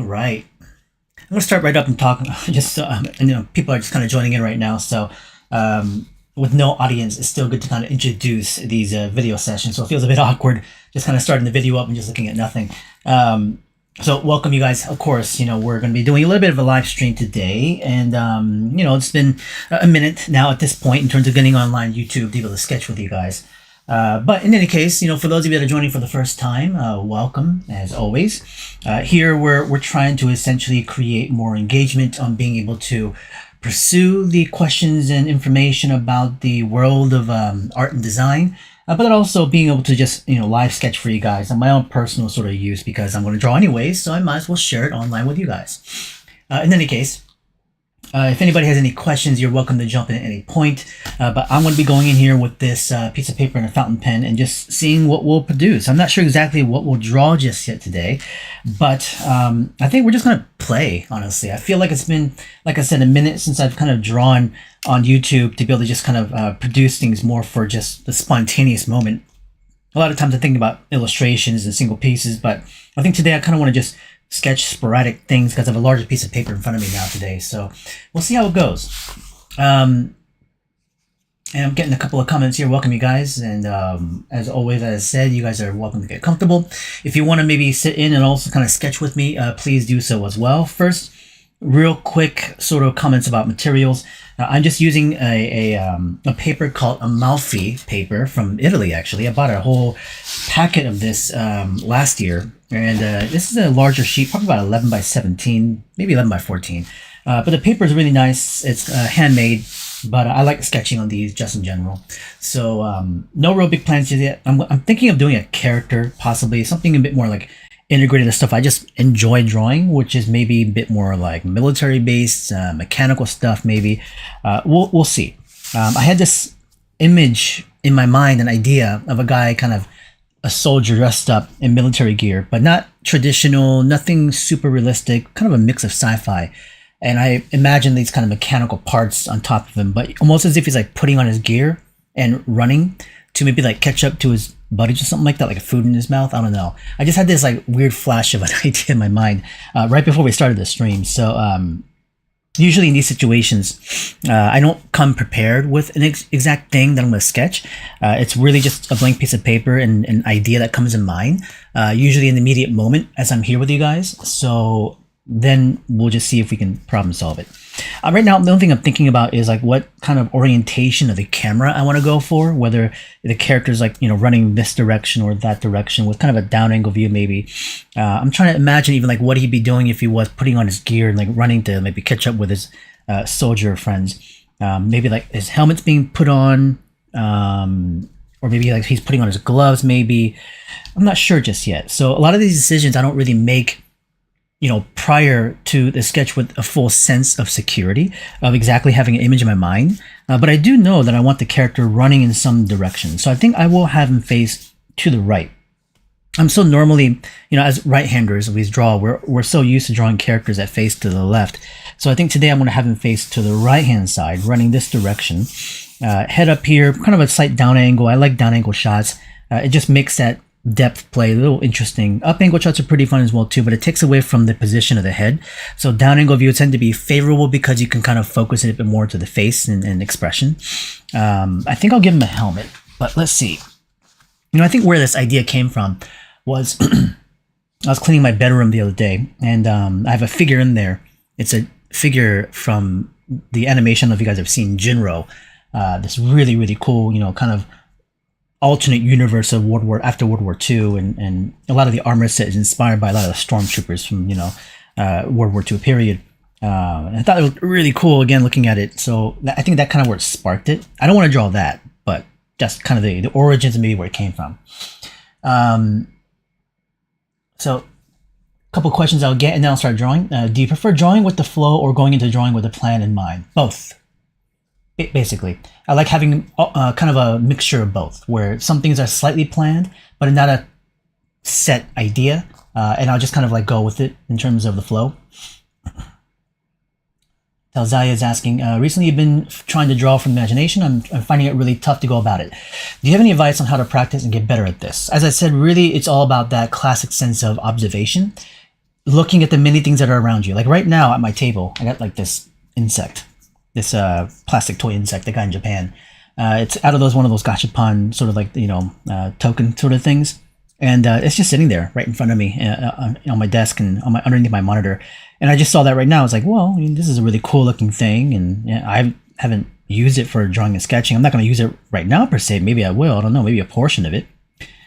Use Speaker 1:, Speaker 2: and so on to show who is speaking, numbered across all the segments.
Speaker 1: right. I'm going to start right up and talk. Just people are just kind of joining in right now. So, with no audience, it's still good to kind of introduce these video sessions. So it feels a bit awkward just kind of starting the video up and just looking at nothing. So welcome you guys. Of course, we're going to be doing a little bit of a live stream today, and it's been a minute now at this point in terms of getting online YouTube to be able to sketch with you guys. But in any case, for those of you that are joining for the first time, welcome as always. Here we're trying to essentially create more engagement on being able to pursue the questions and information about the world of art and design, but also being able to just live sketch for you guys on my own personal sort of use, because I'm going to draw anyways, so I might as well share it online with you guys. In any case, if anybody has any questions, you're welcome to jump in at any point. But I'm going to be going in here with this piece of paper and a fountain pen and just seeing what we'll produce. I'm not sure exactly what we'll draw just yet today, but I think we're just going to play, honestly. I feel like it's been, like I said, a minute since I've kind of drawn on YouTube to be able to just kind of produce things more for just the spontaneous moment. A lot of times I think about illustrations and single pieces, but I think today I kind of want to just sketch sporadic things because I have a larger piece of paper in front of me now today. So we'll see how it goes. And I'm getting a couple of comments here. Welcome you guys. And as always, as I said, you guys are welcome to get comfortable. If you want to maybe sit in and also kind of sketch with me, please do so as well. First, real quick sort of comments about materials. I'm just using a paper called Amalfi paper from Italy, actually. I bought a whole packet of this last year. And this is a larger sheet, probably about 11 by 17, maybe 11 by 14. But the paper is really nice. It's handmade, but I like sketching on these just in general. So no real big plans yet. I'm thinking of doing a character, possibly something a bit more like integrated stuff I just enjoy drawing, which is maybe a bit more like military based, mechanical stuff maybe. We'll see. I had this image in my mind, an idea of a guy kind of a soldier dressed up in military gear, but not traditional, nothing super realistic, kind of a mix of sci-fi. And I imagine these kind of mechanical parts on top of him, but almost as if he's like putting on his gear and running to maybe like catch up to his buddies or something like that, like a food in his mouth. I don't know. I just had this like weird flash of an idea in my mind right before we started the stream. So usually in these situations, I don't come prepared with an exact thing that I'm going to sketch. It's really just a blank piece of paper and an idea that comes in mind, usually in the immediate moment as I'm here with you guys. So then we'll just see if we can problem solve it. Right now, the only thing I'm thinking about is like what kind of orientation of the camera I want to go for, whether the character's like, running this direction or that direction with kind of a down angle view maybe. I'm trying to imagine even like what he'd be doing if he was putting on his gear and like running to maybe catch up with his soldier friends. Maybe like his helmet's being put on, or maybe like he's putting on his gloves maybe. I'm not sure just yet. So a lot of these decisions I don't really make prior to the sketch with a full sense of security of exactly having an image in my mind. But I do know that I want the character running in some direction. So I think I will have him face to the right. I'm so normally, as right-handers, we draw, we're so used to drawing characters that face to the left. So I think today I'm going to have him face to the right-hand side, running this direction. Head up here, kind of a slight down angle. I like down angle shots. It just makes that depth play a little interesting. Up angle shots are pretty fun as well too, but it takes away from the position of the head. So down angle views tend to be favorable because you can kind of focus it a bit more to the face and expression. I think I'll give him a helmet, but let's see. I think where this idea came from was I was cleaning my bedroom the other day, and I have a figure in there. It's a figure from the animation. I don't know if you guys have seen Jinro, this really, really cool, kind of alternate universe of after World War II, and a lot of the armor set is inspired by a lot of the stormtroopers from World War II period. And I thought it was really cool again looking at it. So I think that kind of where it sparked it. I don't want to draw that, but just kind of the origins and maybe where it came from. So a couple questions I'll get and then I'll start drawing. Do you prefer drawing with the flow or going into drawing with a plan in mind? Both. Basically, I like having kind of a mixture of both, where some things are slightly planned, but not a set idea, and I'll just kind of like go with it in terms of the flow. Talzaya is asking, recently you've been trying to draw from imagination. I'm finding it really tough to go about it. Do you have any advice on how to practice and get better at this? As I said, really, it's all about that classic sense of observation. looking at the many things that are around you. Like right now at my table, I got like this insect, this plastic toy insect I got in Japan. It's out of those one of those gachapon sort of like token sort of things, and it's just sitting there right in front of me on my desk and on my underneath my monitor. And I just saw that right now. I was like, well, I mean, this is a really cool looking thing, and I haven't used it for drawing and sketching. I'm not going to use it right now per se. Maybe I will. I don't know. Maybe a portion of it.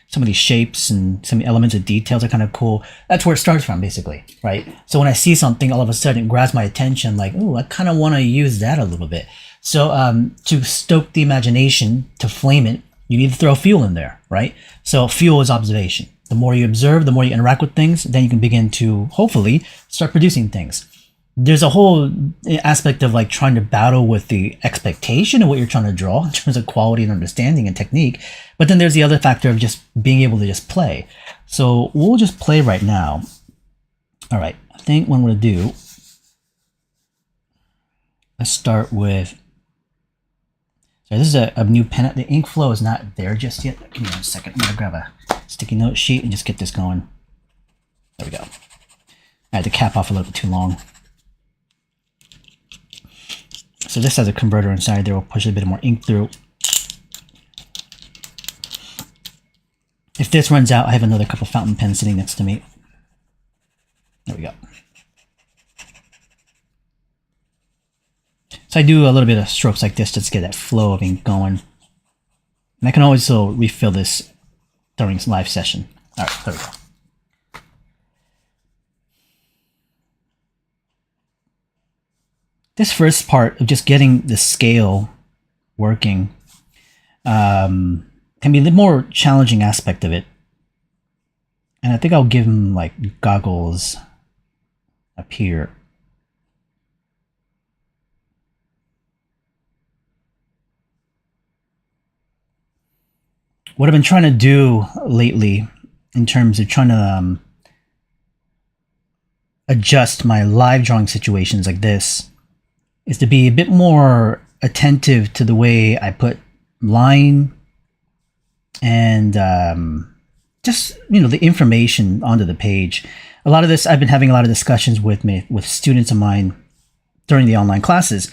Speaker 1: Some of these shapes and some elements of details are kind of cool. That's where it starts from, basically, right? So when I see something, all of a sudden it grabs my attention, like, oh, I kind of want to use that a little bit. So to stoke the imagination, to flame it, you need to throw fuel in there, right? So fuel is observation. The more you observe, the more you interact with things, then you can begin to hopefully start producing things. There's a whole aspect of like trying to battle with the expectation of what you're trying to draw in terms of quality and understanding and technique. But then there's the other factor of just being able to just play. So we'll just play right now. All right, I think what I'm going to do, let's start with, so this is a new pen. The ink flow is not there just yet. Give me 1 second. I'm going to grab a sticky note sheet and just get this going. There we go. I had to cap off a little bit too long. So this has a converter inside there. We'll push a bit more ink through. If this runs out, I have another couple fountain pens sitting next to me. There we go. So I do a little bit of strokes like this just to get that flow of ink going. And I can also refill this during live session. All right, there we go. This first part of just getting the scale working can be the more challenging aspect of it. And I think I'll give him like goggles up here. What I've been trying to do lately in terms of trying to adjust my live drawing situations like this is to be a bit more attentive to the way I put line and just the information onto the page. A lot of this, I've been having a lot of discussions with students of mine during the online classes,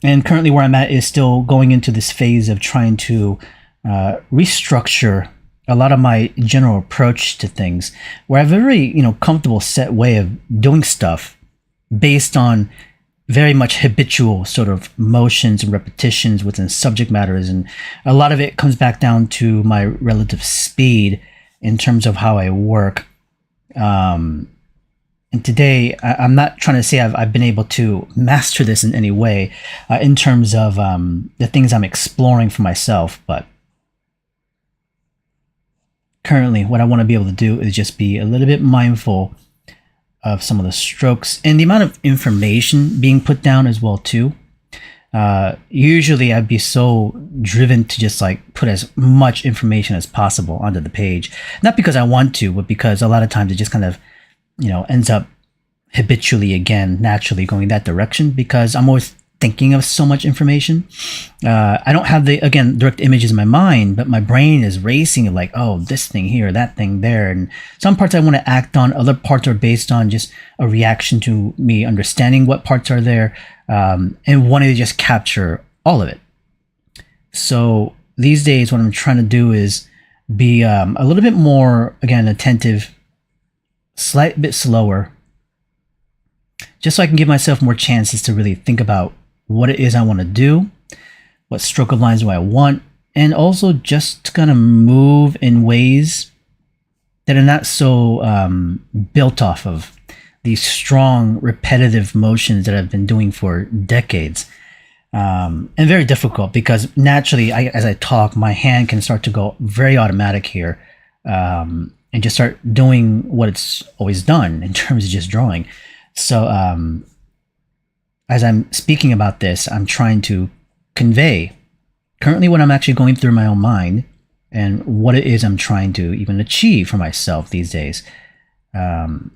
Speaker 1: and currently where I'm at is still going into this phase of trying to restructure a lot of my general approach to things, where I have a very comfortable set way of doing stuff based on very much habitual sort of motions and repetitions within subject matters. And a lot of it comes back down to my relative speed in terms of how I work. And today, I'm not trying to say I've been able to master this in any way in terms of the things I'm exploring for myself. But currently, what I want to be able to do is just be a little bit mindful of some of the strokes and the amount of information being put down as well too. Usually I'd be so driven to just like put as much information as possible onto the page, not because I want to, but because a lot of times it just kind of ends up habitually again naturally going that direction, because I'm always thinking of so much information. I don't have the direct images in my mind, but my brain is racing of like, oh, this thing here, that thing there. And some parts I want to act on, other parts are based on just a reaction to me understanding what parts are there, and wanting to just capture all of it. So these days what I'm trying to do is be a little bit more, again, attentive, slight bit slower, just so I can give myself more chances to really think about what it is I want to do, what stroke of lines do I want, and also just to kind of move in ways that are not so built off of these strong repetitive motions that I've been doing for decades. And very difficult because naturally, as I talk, my hand can start to go very automatic here, and just start doing what it's always done in terms of just drawing. So as I'm speaking about this, I'm trying to convey currently what I'm actually going through my own mind and what it is I'm trying to even achieve for myself these days. Let's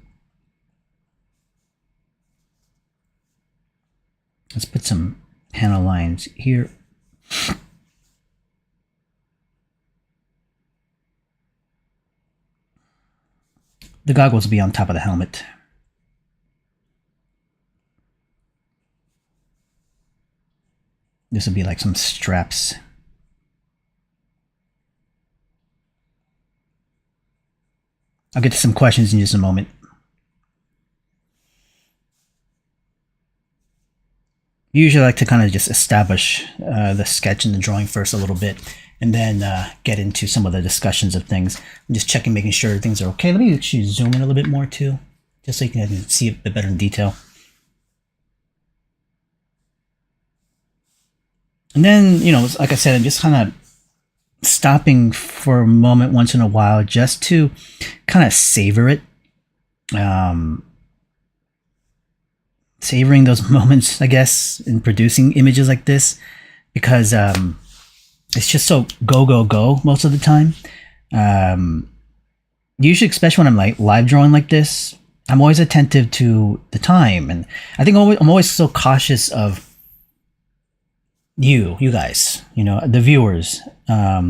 Speaker 1: put some panel lines here. the goggles will be on top of the helmet. This will be like some straps. I'll get to some questions in just a moment. Usually I like to kind of just establish the sketch and the drawing first a little bit, and then get into some of the discussions of things. I'm just checking, making sure things are okay. Let me actually zoom in a little bit more too, just so you can see a bit better in detail. And then, like I said, I'm just kind of stopping for a moment once in a while just to kind of savor it. Savoring those moments, I guess, in producing images like this, because it's just so go most of the time. Usually, especially when I'm like live drawing like this, I'm always attentive to the time, and I think I'm always so cautious of you guys, the viewers,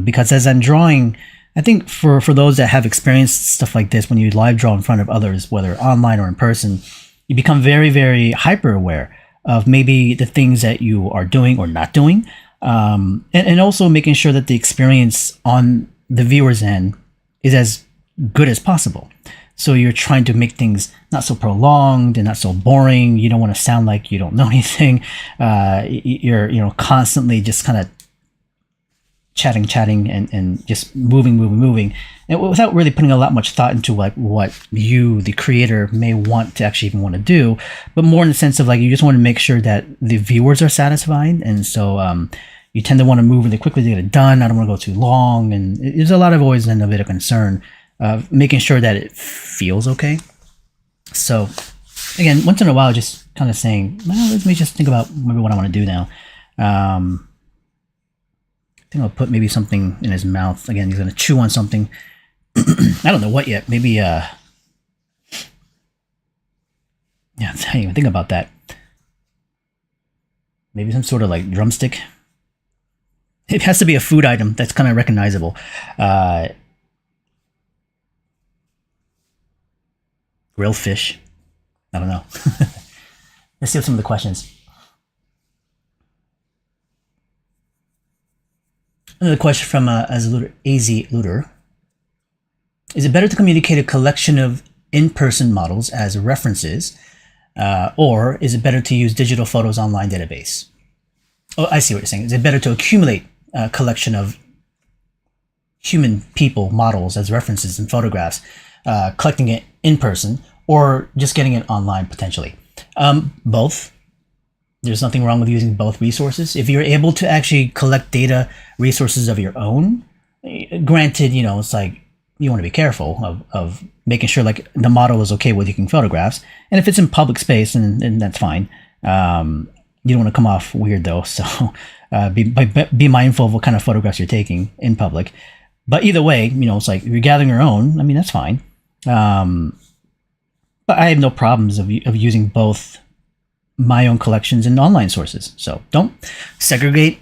Speaker 1: because as I'm drawing, I think for those that have experienced stuff like this, when you live draw in front of others, whether online or in person, you become very, very hyper aware of maybe the things that you are doing or not doing, and also making sure that the experience on the viewer's end is as good as possible. So you're trying to make things not so prolonged and not so boring. You don't want to sound like you don't know anything. You're constantly just kind of chatting and just moving, and without really putting a lot much thought into like what you, the creator, may want to actually even want to do, but more in the sense of like you just want to make sure that the viewers are satisfied, and so you tend to want to move really quickly to get it done. I don't want to go too long, and there's a lot of always a bit of concern of making sure that it feels okay. So again, once in a while, just kind of saying, well, let me just think about maybe what I want to do now. I think I'll put maybe something in his mouth. Again, he's going to chew on something. I don't know what yet. Maybe, yeah, I didn't even think about that. Maybe some sort of like drumstick. It has to be a food item that's kind of recognizable. Grilled fish. I don't know. Let's see what some of the questions. Another question from AZ Luder. Is it better to communicate a collection of in-person models as references, or is it better to use digital photos online database? Oh, I see what you're saying. Is it better to accumulate a collection of human people models as references and photographs, collecting it in person, or just getting it online potentially? Both. There's nothing wrong with using both resources. If you're able to actually collect data resources of your own, granted, it's like you want to be careful of making sure like the model is okay with taking photographs. And if it's in public space, then that's fine. You don't want to come off weird though. So be mindful of what kind of photographs you're taking in public. But either way, it's like if you're gathering your own, I mean, that's fine. But I have no problems of using both my own collections and online sources. So don't segregate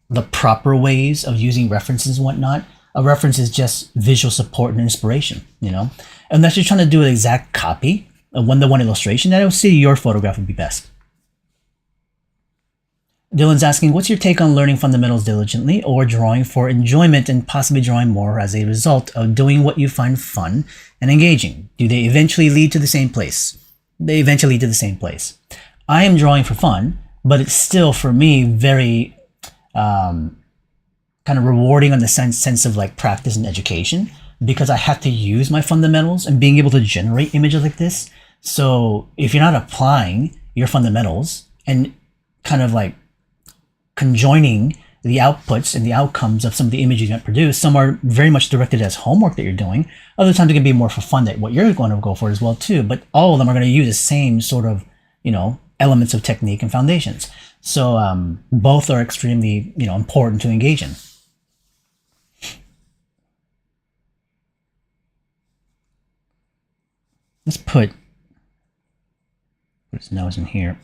Speaker 1: the proper ways of using references and whatnot. A reference is just visual support and inspiration, Unless you're trying to do an exact copy, a one-to-one illustration, that I would say your photograph would be best. Dylan's asking, what's your take on learning fundamentals diligently or drawing for enjoyment and possibly drawing more as a result of doing what you find fun and engaging? Do they eventually lead to the same place? They eventually lead to the same place. I am drawing for fun, but it's still, for me, very kind of rewarding on the sense of like practice and education, because I have to use my fundamentals and being able to generate images like this. So if you're not applying your fundamentals and kind of like conjoining the outputs and the outcomes of some of the images you might produce, some are very much directed as homework that you're doing. Other times it can be more for fun, that what you're going to go for as well too. But all of them are going to use the same sort of, elements of technique and foundations. So both are extremely, important to engage in. Let's put his nose in here.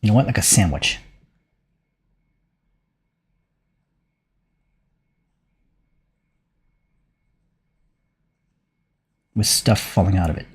Speaker 1: You know what? Like a sandwich. with stuff falling out of it.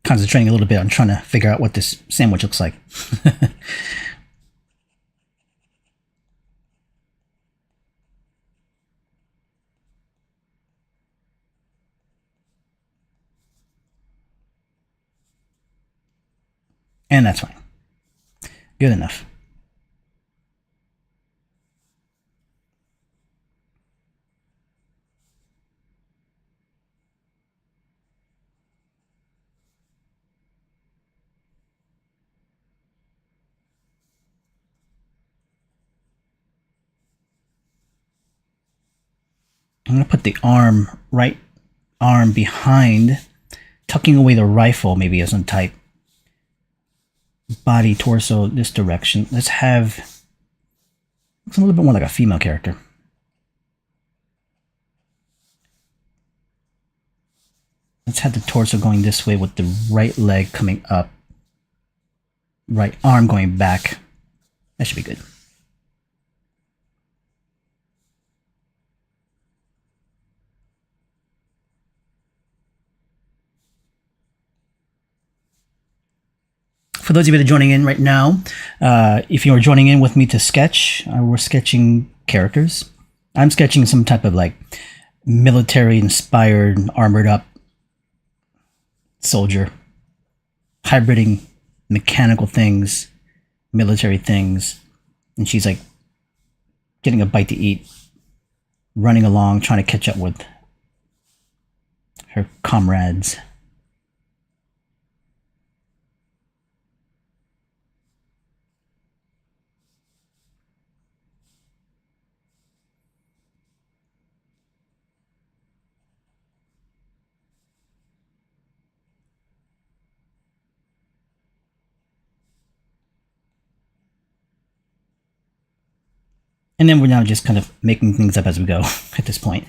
Speaker 1: Concentrating a little bit on trying to figure out what this sandwich looks like. And that's fine. Good enough. I'm going to put the right arm behind, tucking away the rifle, maybe as some type. Body, torso, this direction. Let's have, looks a little bit more like a female character. Let's have the torso going this way with the right leg coming up. Right arm going back. That should be good. For those of you that are joining in right now, if you're joining in with me to sketch, we're sketching characters. I'm sketching some type of like military-inspired, armored-up soldier, hybriding mechanical things, military things, and she's like getting a bite to eat, running along, trying to catch up with her comrades. And then we're now just kind of making things up as we go at this point.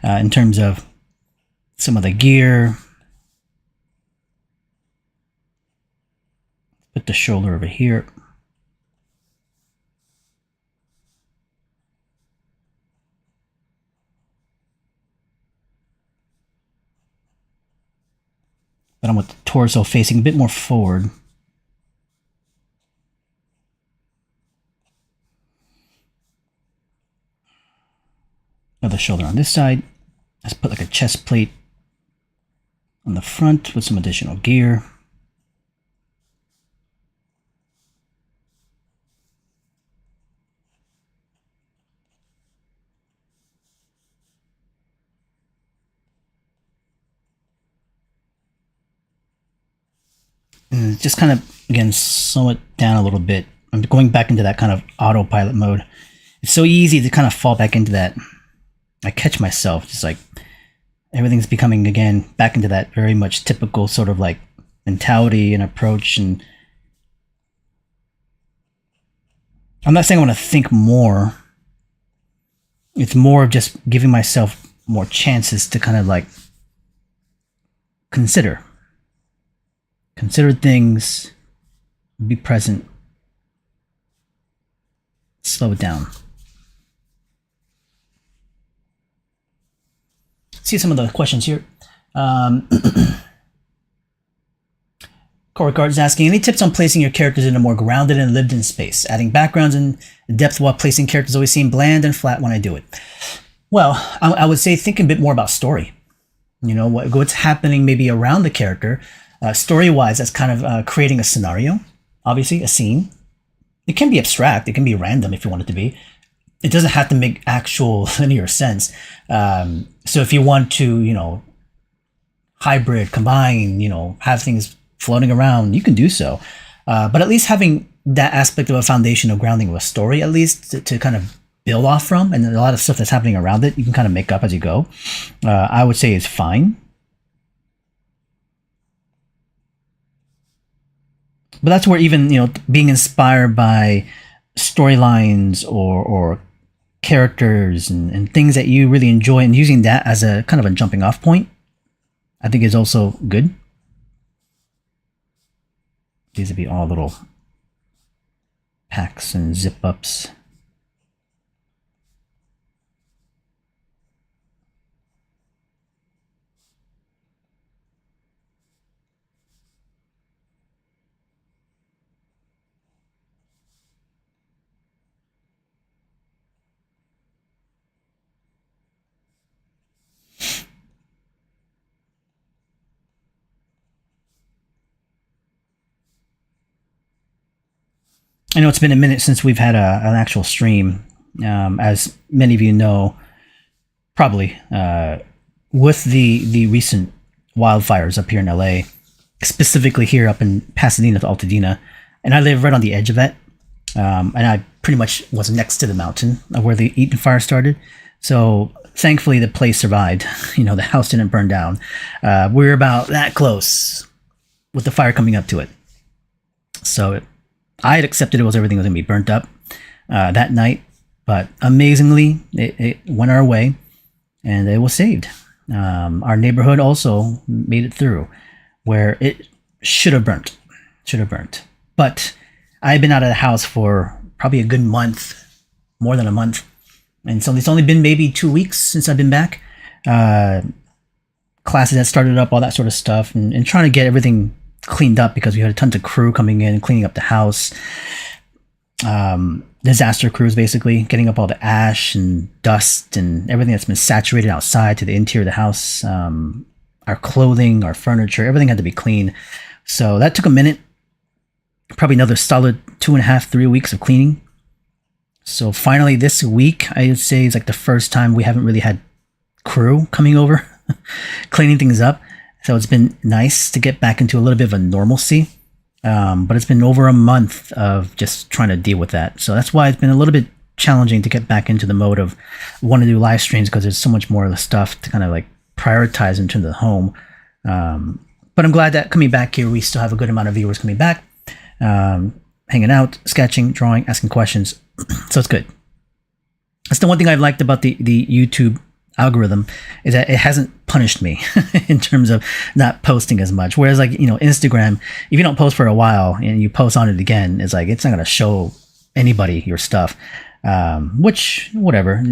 Speaker 1: In terms of some of the gear. Put the shoulder over here. But I want the torso facing a bit more forward. Another shoulder on this side. Let's put like a chest plate on the front with some additional gear. And just kind of, again, slow it down a little bit. I'm going back into that kind of autopilot mode. It's so easy to kind of fall back into that. I catch myself just like everything's becoming again back into that very much typical sort of like mentality and approach. And I'm not saying I want to think more. It's more of just giving myself more chances to kind of like consider things, be present, slow it down. See some of the questions here. Corey Card is asking, any tips on placing your characters in a more grounded and lived-in space? Adding backgrounds and depth while placing characters always seem bland and flat when I do it. Well, I would say think a bit more about story. You know, what's happening maybe around the character. Story-wise, that's kind of creating a scenario, obviously, a scene. It can be abstract. It can be random if you want it to be. It doesn't have to make actual linear sense. So if you want to, hybrid, combine, have things floating around, you can do so. But at least having that aspect of a foundation of grounding of a story, at least to kind of build off from, and a lot of stuff that's happening around it, you can kind of make up as you go. I would say it's fine. But that's where even being inspired by storylines or characters and things that you really enjoy and using that as a kind of a jumping off point, I think is also good. These would be all little packs and zip ups. I know it's been a minute since we've had an actual stream. As many of you know, probably with the recent wildfires up here in LA, specifically here up in Pasadena to Altadena, and I live right on the edge of that. And I pretty much was next to the mountain of where the Eaton fire started. So thankfully, the place survived. The house didn't burn down. We were about that close with the fire coming up to it. So I had accepted everything was going to be burnt up that night, but amazingly, it went our way, and it was saved. Our neighborhood also made it through, where it should have burnt, But I had been out of the house for probably a good month, more than a month, and so it's only been maybe 2 weeks since I've been back. Classes had started up, all that sort of stuff, and trying to get everything cleaned up because we had tons of crew coming in and cleaning up the house. Disaster crews, basically getting up all the ash and dust and everything that's been saturated outside to the interior of the house. Our clothing, our furniture, everything had to be clean. So that took a minute, probably another solid 2.5, 3 weeks of cleaning. So finally this week, I would say, is like the first time we haven't really had crew coming over cleaning things up. So it's been nice to get back into a little bit of a normalcy. But it's been over a month of just trying to deal with that. So that's why it's been a little bit challenging to get back into the mode of wanting to do live streams, because there's so much more of the stuff to kind of like prioritize in terms of the home. But I'm glad that coming back here, we still have a good amount of viewers coming back, hanging out, sketching, drawing, asking questions. So it's good. That's the one thing I've liked about the YouTube algorithm, is that it hasn't punished me in terms of not posting as much. Whereas like, Instagram, if you don't post for a while and you post on it again, it's like, it's not going to show anybody your stuff. Which, whatever,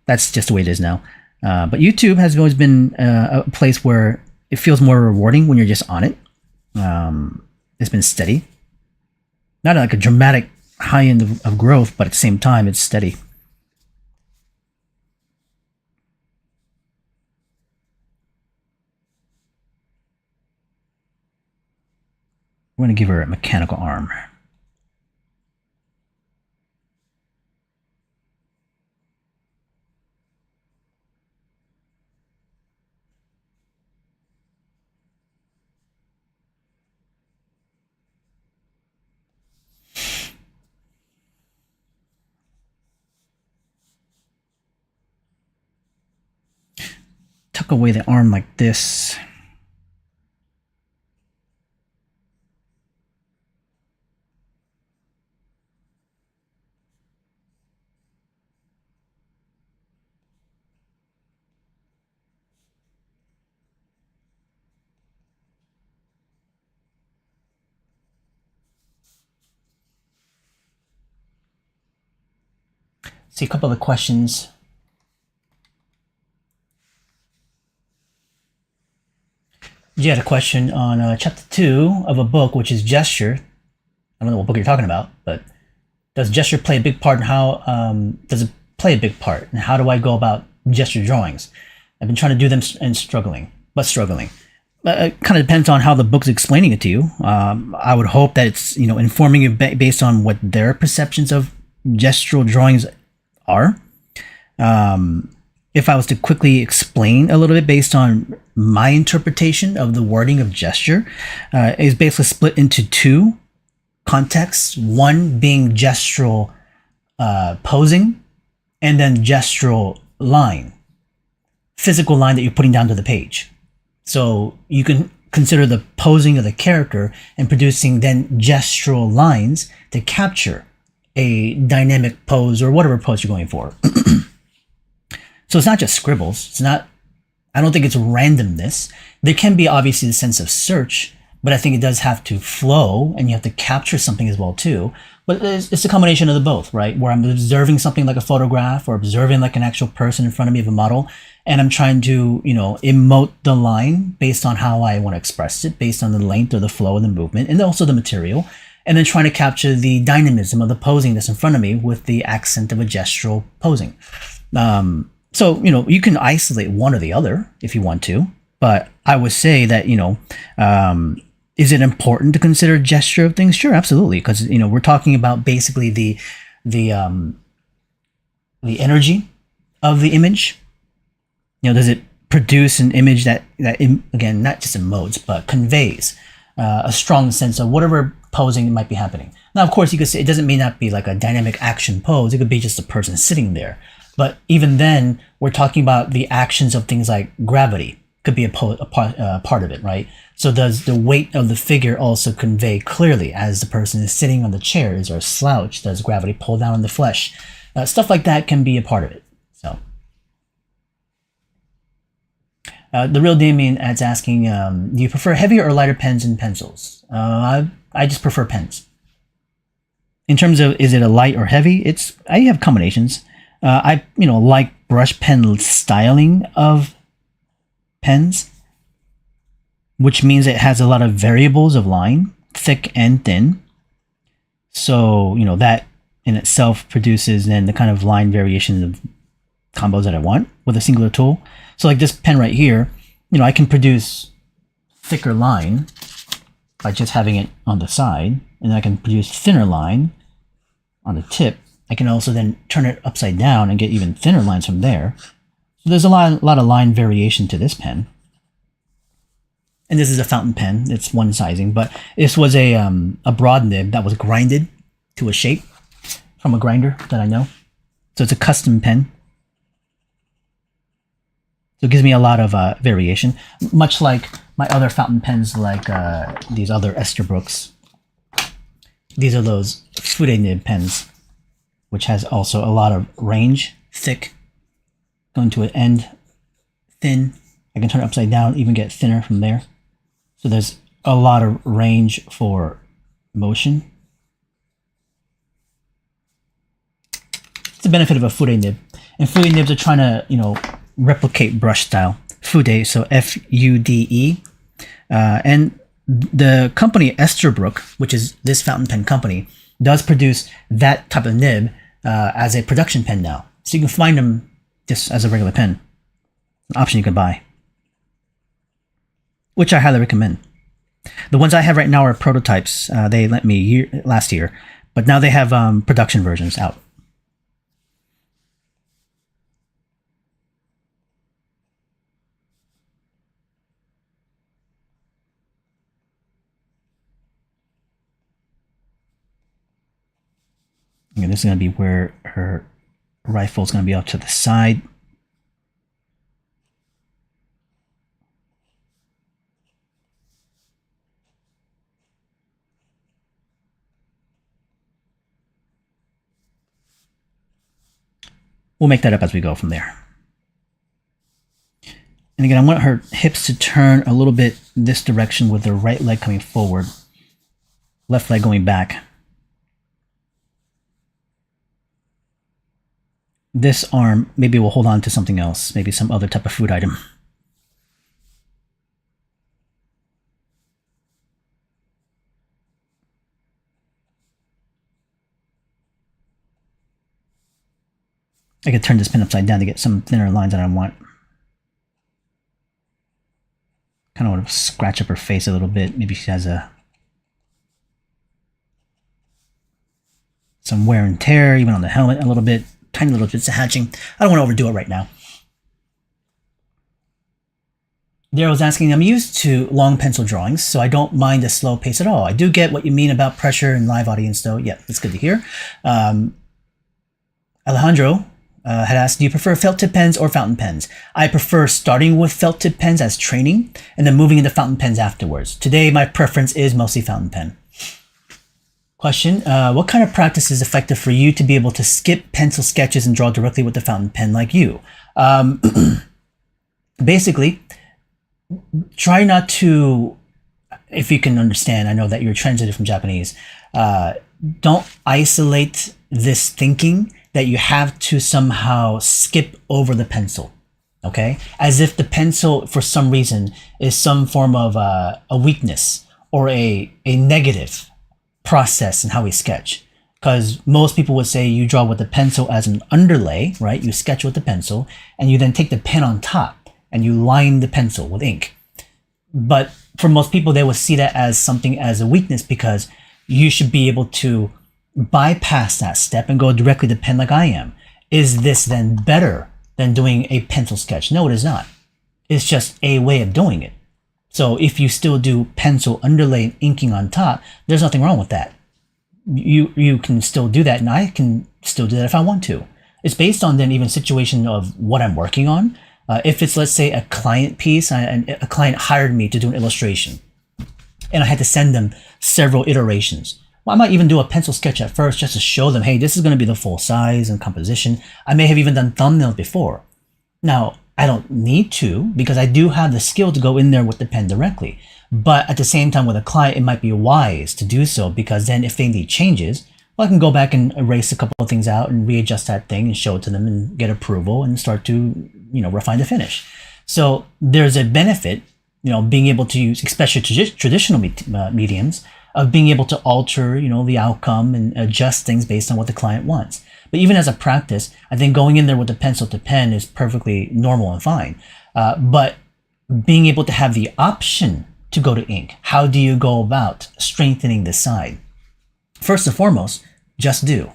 Speaker 1: that's just the way it is now. But YouTube has always been a place where it feels more rewarding when you're just on it. It's been steady. Not like a dramatic high end of growth, but at the same time, it's steady. We're going to give her a mechanical arm. Tuck away the arm like this. See a couple of the questions. You had a question on chapter 2 of a book, which is gesture. I don't know what book you're talking about, but does gesture play a big part in how, does it play a big part? And how do I go about gesture drawings? I've been trying to do them and struggling. It kind of depends on how the book's explaining it to you. I would hope that it's informing you based on what their perceptions of gestural drawings are. If I was to quickly explain a little bit based on my interpretation of the wording of gesture, is basically split into two contexts. One being gestural posing, and then gestural line, physical line that you're putting down to the page. So you can consider the posing of the character and producing then gestural lines to capture a dynamic pose or whatever pose you're going for. So it's not just scribbles. It's not, I don't think it's randomness. There can be obviously the sense of search, but I think it does have to flow and you have to capture something as well too. But it's a combination of the both, right? Where I'm observing something like a photograph or observing like an actual person in front of me of a model, and I'm trying to, emote the line based on how I want to express it, based on the length or the flow of the movement, and also the material, and then trying to capture the dynamism of the posing that's in front of me with the accent of a gestural posing. So, you can isolate one or the other if you want to, but I would say that, is it important to consider gesture of things? Sure, absolutely, because we're talking about basically the energy of the image. Does it produce an image that again, not just emotes but conveys a strong sense of whatever posing might be happening. Now, of course, you could say it doesn't may not be like a dynamic action pose. It could be just a person sitting there. But even then, we're talking about the actions of things like gravity. Could be a part of it, right? So does the weight of the figure also convey clearly as the person is sitting on the chair? Is there a slouch? Does gravity pull down on the flesh? Stuff like that can be a part of it. So the real Damien adds asking, do you prefer heavier or lighter pens and pencils? I just prefer pens. In terms of is it a light or heavy, I have combinations. I like brush pen styling of pens, which means it has a lot of variables of line, thick and thin. So, that in itself produces then the kind of line variations of combos that I want with a singular tool. So like this pen right here, I can produce thicker line by just having it on the side, and I can produce thinner line on the tip. I can also then turn it upside down and get even thinner lines from there. So there's a lot of line variation to this pen. And this is a fountain pen. It's one sizing, but this was a broad nib that was grinded to a shape from a grinder that I know. So it's a custom pen. So it gives me a lot of variation, much like my other fountain pens, like these other Esterbrooks. These are those Fude nib pens, which has also a lot of range, thick, going to an end, thin. I can turn it upside down, even get thinner from there. So there's a lot of range for motion. It's the benefit of a Fude nib. And Fude nibs are trying to, replicate brush style. Fude, so Fude. And the company Esterbrook, which is this fountain pen company, does produce that type of nib as a production pen now. So you can find them just as a regular pen. An option you can buy, which I highly recommend. The ones I have right now are prototypes. They lent me last year, but now they have production versions out. And this is going to be where her rifle is going to be out to the side. We'll make that up as we go from there. And again, I want her hips to turn a little bit this direction with the right leg coming forward, left leg going back. This arm, maybe we'll hold on to something else, maybe some other type of food item. I could turn this pen upside down to get some thinner lines that I want. Kind of want to scratch up her face a little bit. Maybe she has some wear and tear, even on the helmet a little bit. Tiny little bits of hatching. I don't want to overdo it right now. Daryl's asking, I'm used to long pencil drawings, so I don't mind the slow pace at all. I do get what you mean about pressure and live audience, though. Yeah, that's good to hear. Alejandro had asked, do you prefer felt tip pens or fountain pens? I prefer starting with felt tip pens as training and then moving into fountain pens afterwards. Today, my preference is mostly fountain pen. Question, what kind of practice is effective for you to be able to skip pencil sketches and draw directly with the fountain pen like you? Basically, try not to, if you can understand, I know that you're translated from Japanese, don't isolate this thinking that you have to somehow skip over the pencil, okay? As if the pencil, for some reason, is some form of a weakness or a negative process in how we sketch. Because most people would say you draw with the pencil as an underlay, right? You sketch with the pencil, and you then take the pen on top, and you line the pencil with ink. But for most people, they will see that as something as a weakness because you should be able to bypass that step and go directly to pen like I am. Is this then better than doing a pencil sketch? No, it is not. It's just a way of doing it. So if you still do pencil underlay and inking on top, there's nothing wrong with that. You can still do that, and I can still do that if I want to. It's based on then even situation of what I'm working on. If it's, let's say, a client piece, and a client hired me to do an illustration, and I had to send them several iterations. Well, I might even do a pencil sketch at first just to show them, hey, this is going to be the full size and composition. I may have even done thumbnails before. Now, I don't need to because I do have the skill to go in there with the pen directly. But at the same time, with a client, it might be wise to do so because then if they need changes, well, I can go back and erase a couple of things out and readjust that thing and show it to them and get approval and start to, refine the finish. So there's a benefit, being able to use, especially traditional mediums, of being able to alter, the outcome and adjust things based on what the client wants. But even as a practice, I think going in there with the pencil to pen is perfectly normal and fine. But being able to have the option to go to ink, how do you go about strengthening the side? First and foremost, just do,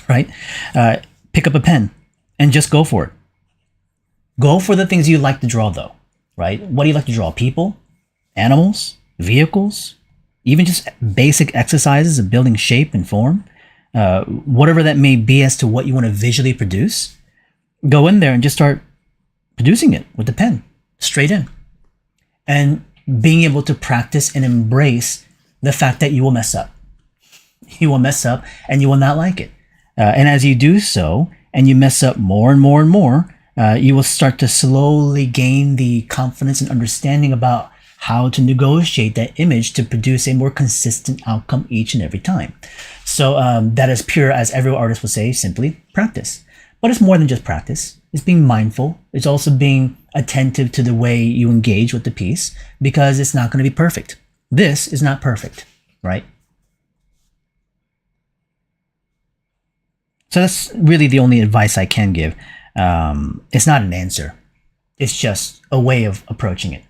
Speaker 1: right? Pick up a pen and just go for it. Go for the things you like to draw though, right? What do you like to draw? People, animals, vehicles, even just basic exercises of building shape and form, whatever that may be as to what you want to visually produce. Go in there and just start producing it with the pen, straight in. And being able to practice and embrace the fact that you will mess up. You will mess up and you will not like it. And as you do so, and you mess up more and more and more, you will start to slowly gain the confidence and understanding about how to negotiate that image to produce a more consistent outcome each and every time. So that is pure, as every artist would say, simply practice. But it's more than just practice. It's being mindful. It's also being attentive to the way you engage with the piece because it's not going to be perfect. This is not perfect, right? So that's really the only advice I can give. It's not an answer. It's just a way of approaching it.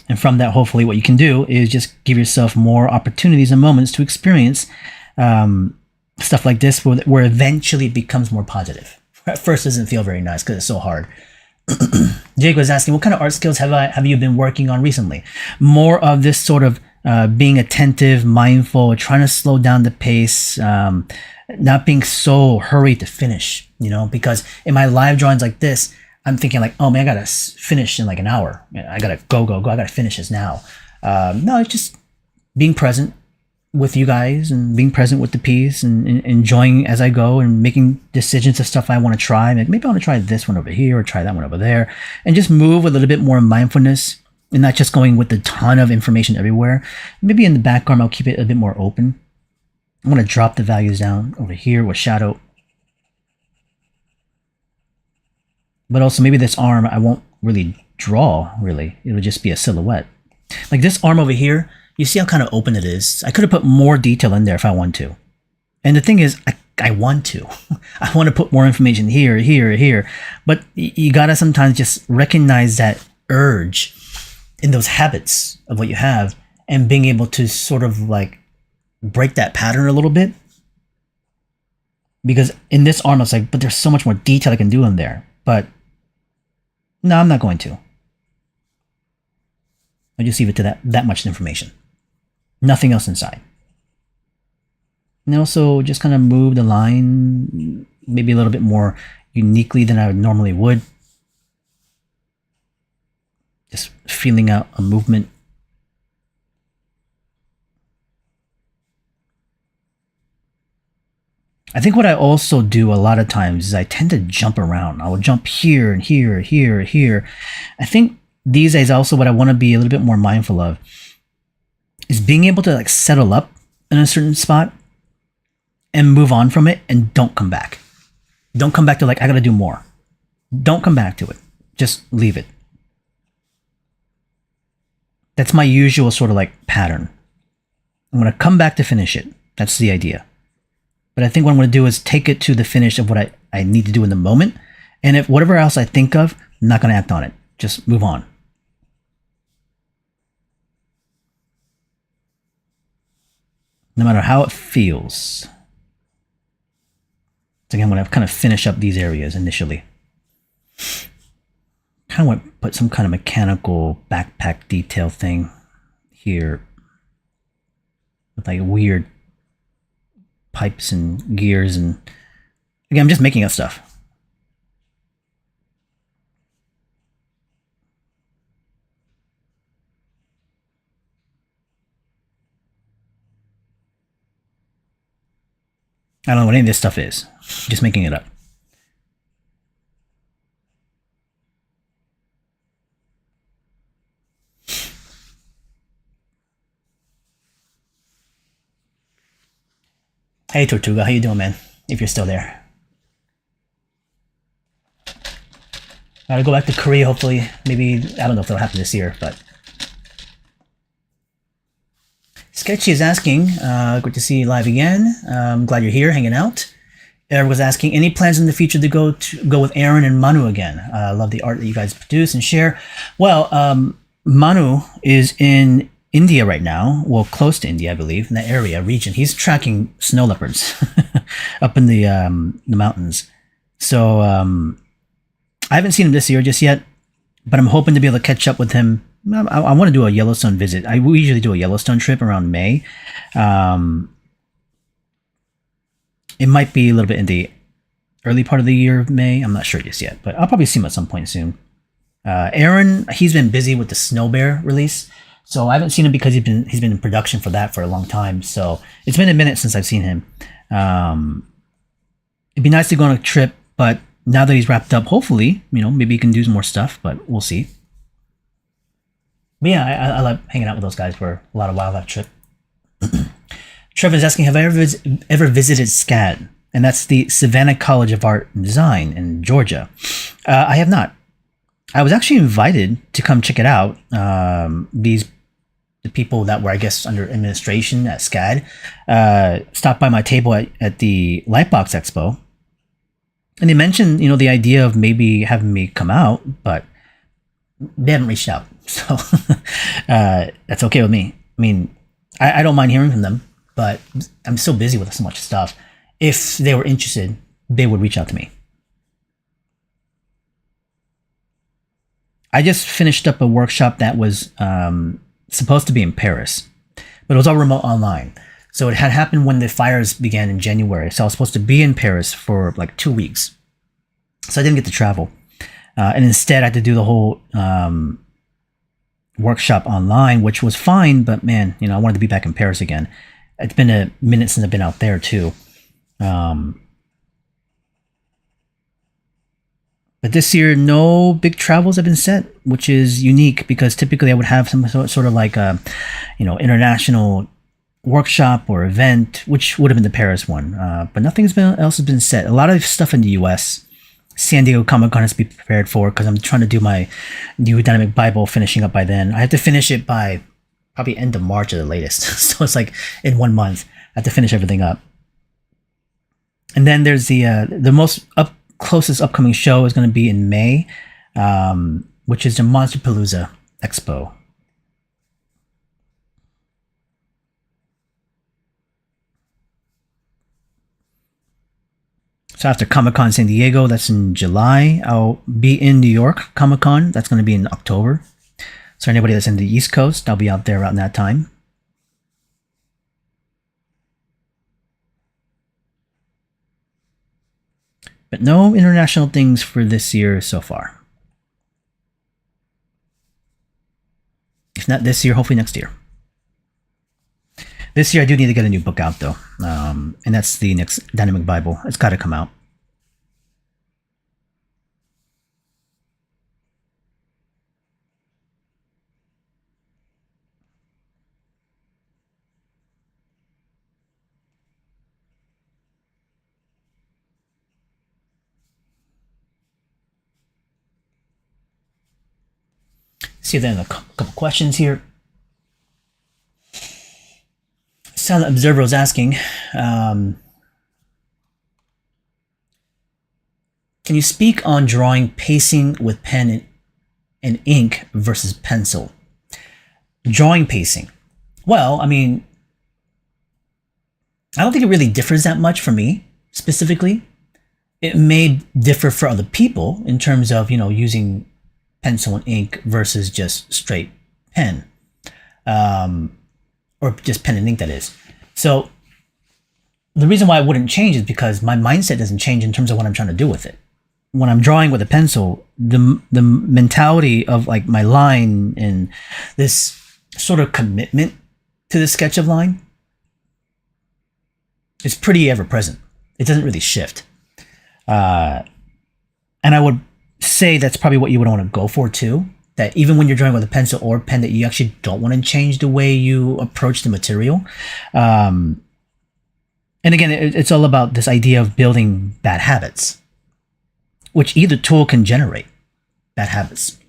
Speaker 1: And from that, hopefully what you can do is just give yourself more opportunities and moments to experience stuff like this where eventually it becomes more positive. At first it doesn't feel very nice because it's so hard. Jake was asking, what kind of art skills have you been working on recently? More of this sort of being attentive, mindful, trying to slow down the pace, not being so hurried to finish, because in my live drawings like this, I'm thinking like, oh man, I gotta finish in like an hour. I gotta go. I gotta finish this now. No, it's just being present with you guys and being present with the piece and enjoying as I go and making decisions of stuff I want to try. Like maybe I want to try this one over here or try that one over there and just move with a little bit more mindfulness and not just going with a ton of information everywhere. Maybe in the background, I'll keep it a bit more open. I'm going to drop the values down over here with shadow. But also maybe this arm, I won't really draw, really. It'll just be a silhouette. Like this arm over here, you see how kind of open it is? I could have put more detail in there if I want to. And the thing is, I want to. I want to put more information here, here, here. But you gotta sometimes just recognize that urge in those habits of what you have and being able to sort of like break that pattern a little bit. Because in this arm, I was like, but there's so much more detail I can do in there. But no, I'm not going to. I just leave it to that much information. Nothing else inside. And also just kind of move the line maybe a little bit more uniquely than I normally would. Just feeling out a movement. I think what I also do a lot of times is I tend to jump around. I will jump here and here, here, here. I think these days also what I want to be a little bit more mindful of is being able to like settle up in a certain spot and move on from it and don't come back. Don't come back to like, I gotta do more. Don't come back to it. Just leave it. That's my usual sort of like pattern. I'm gonna come back to finish it. That's the idea. But I think what I'm gonna do is take it to the finish of what I need to do in the moment. And if whatever else I think of, I'm not gonna act on it. Just move on. No matter how it feels. So again, I'm going to kind of finish up these areas initially. Kind of want to put some kind of mechanical backpack detail thing here. With like weird pipes and gears and... Again, I'm just making up stuff. I don't know what any of this stuff is. Just making it up. Hey Tortuga, how you doing, man? If you're still there. Gotta go back to Korea, hopefully. Maybe, I don't know if that'll happen this year, but... Sketchy is asking, good to see you live again. I'm glad you're here, hanging out. Eric was asking, any plans in the future to go with Aaron and Manu again? I love the art that you guys produce and share. Well, Manu is in India right now, well, close to India, I believe, in that area, region. He's tracking snow leopards up in the mountains. So I haven't seen him this year just yet, but I'm hoping to be able to catch up with him. I want to do a Yellowstone visit. We usually do a Yellowstone trip around May. It might be a little bit in the early part of the year of May. I'm not sure just yet, but I'll probably see him at some point soon. Aaron, he's been busy with the Snow Bear release, so I haven't seen him because he's been in production for that for a long time. So it's been a minute since I've seen him. It'd be nice to go on a trip, but now that he's wrapped up, hopefully, maybe he can do some more stuff, but we'll see. But yeah, I love hanging out with those guys for a lot of wildlife trip. Trevor's asking, have I ever visited SCAD? And that's the Savannah College of Art and Design in Georgia. I have not. I was actually invited to come check it out. The people that were, I guess, under administration at SCAD stopped by my table at the Lightbox Expo. And they mentioned, the idea of maybe having me come out, but they haven't reached out. So that's okay with me. I mean, I don't mind hearing from them, but I'm so busy with so much stuff. If they were interested, they would reach out to me. I just finished up a workshop that was supposed to be in Paris, but it was all remote online. So it had happened when the fires began in January. So I was supposed to be in Paris for like 2 weeks. So I didn't get to travel. And instead I had to do the whole workshop online, which was fine, but man, I wanted to be back in Paris again. It's been a minute since I've been out there too. But this year, no big travels have been set, which is unique because typically I would have some sort of like a, international workshop or event, which would have been the Paris one. But nothing else has been set. A lot of stuff in the U.S. San Diego Comic-Con has to be prepared for because I'm trying to do my new Dynamic Bible finishing up by then. I have to finish it by probably end of March at the latest. So it's like in 1 month, I have to finish everything up. And then there's the most closest upcoming show is going to be in May, which is the Monsterpalooza Expo. So after Comic Con San Diego, that's in July. I'll be in New York Comic Con. That's going to be in October. So anybody that's in the East Coast, I'll be out there around that time. But no international things for this year so far. If not this year, hopefully next year. This year, I do need to get a new book out, though. And that's the next Dynamic Bible. It's got to come out. See then a couple questions here. Silent Observer was asking, can you speak on drawing pacing with pen and ink versus pencil? Drawing pacing. Well, I mean, I don't think it really differs that much for me specifically. It may differ for other people in terms of, using pencil and ink versus just straight pen. Or just pen and ink, that is. So the reason why I wouldn't change is because my mindset doesn't change in terms of what I'm trying to do with it. When I'm drawing with a pencil, the mentality of like my line and this sort of commitment to the sketch of line is pretty ever present. It doesn't really shift. And I would say that's probably what you would want to go for too. That even when you're drawing with a pencil or pen, that you actually don't want to change the way you approach the material. And again, it's all about this idea of building bad habits, which either tool can generate bad habits.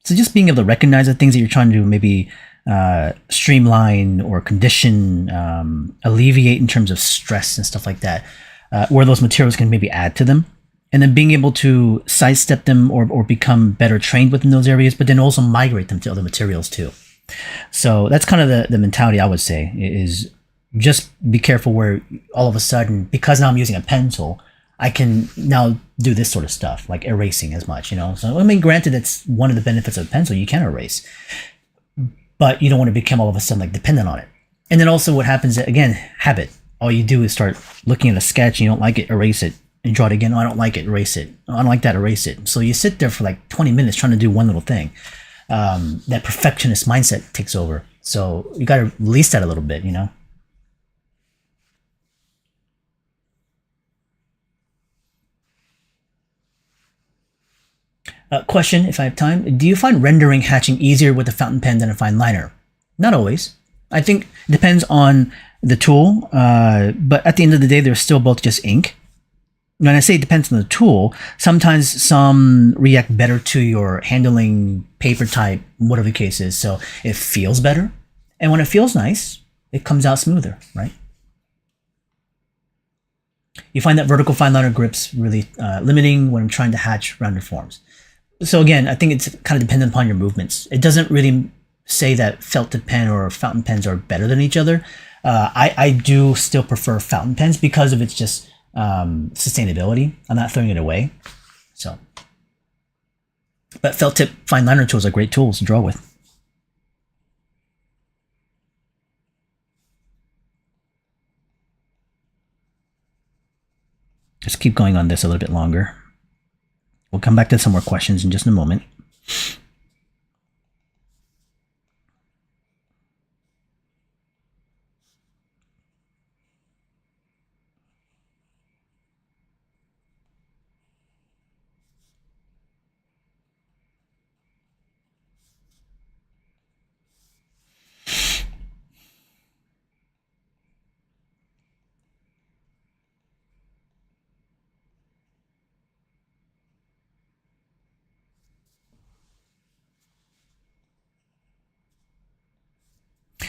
Speaker 1: So just being able to recognize the things that you're trying to maybe streamline or condition, alleviate in terms of stress and stuff like that, where those materials can maybe add to them. And then being able to sidestep them or become better trained within those areas, but then also migrate them to other materials too. So that's kind of the mentality I would say is just be careful where all of a sudden, because now I'm using a pencil, I can now do this sort of stuff, like erasing as much, So, I mean, granted, it's one of the benefits of a pencil, you can erase, but you don't want to become all of a sudden like dependent on it. And then also what happens, again, habit. All you do is start looking at a sketch, and you don't like it, erase it. And draw it again. Oh, I don't like it. Erase it. Oh, I don't like that. Erase it. So you sit there for like 20 minutes trying to do one little thing. That perfectionist mindset takes over. So you got to release that a little bit, Question, if I have time. Do you find rendering hatching easier with a fountain pen than a fine liner? Not always. I think it depends on the tool. But at the end of the day, they're still both just ink. When I say it depends on the tool, sometimes some react better to your handling, paper type, whatever the case is. So it feels better. And when it feels nice, it comes out smoother, right? You find that vertical fine liner grips really limiting when I'm trying to hatch rounder forms. So again, I think it's kind of dependent upon your movements. It doesn't really say that felt tip pen or fountain pens are better than each other. I do still prefer fountain pens because of its just sustainability. I'm not throwing it away. So, but felt tip fine liner tools are great tools to draw with. Let's keep going on this a little bit longer. We'll come back to some more questions in just a moment.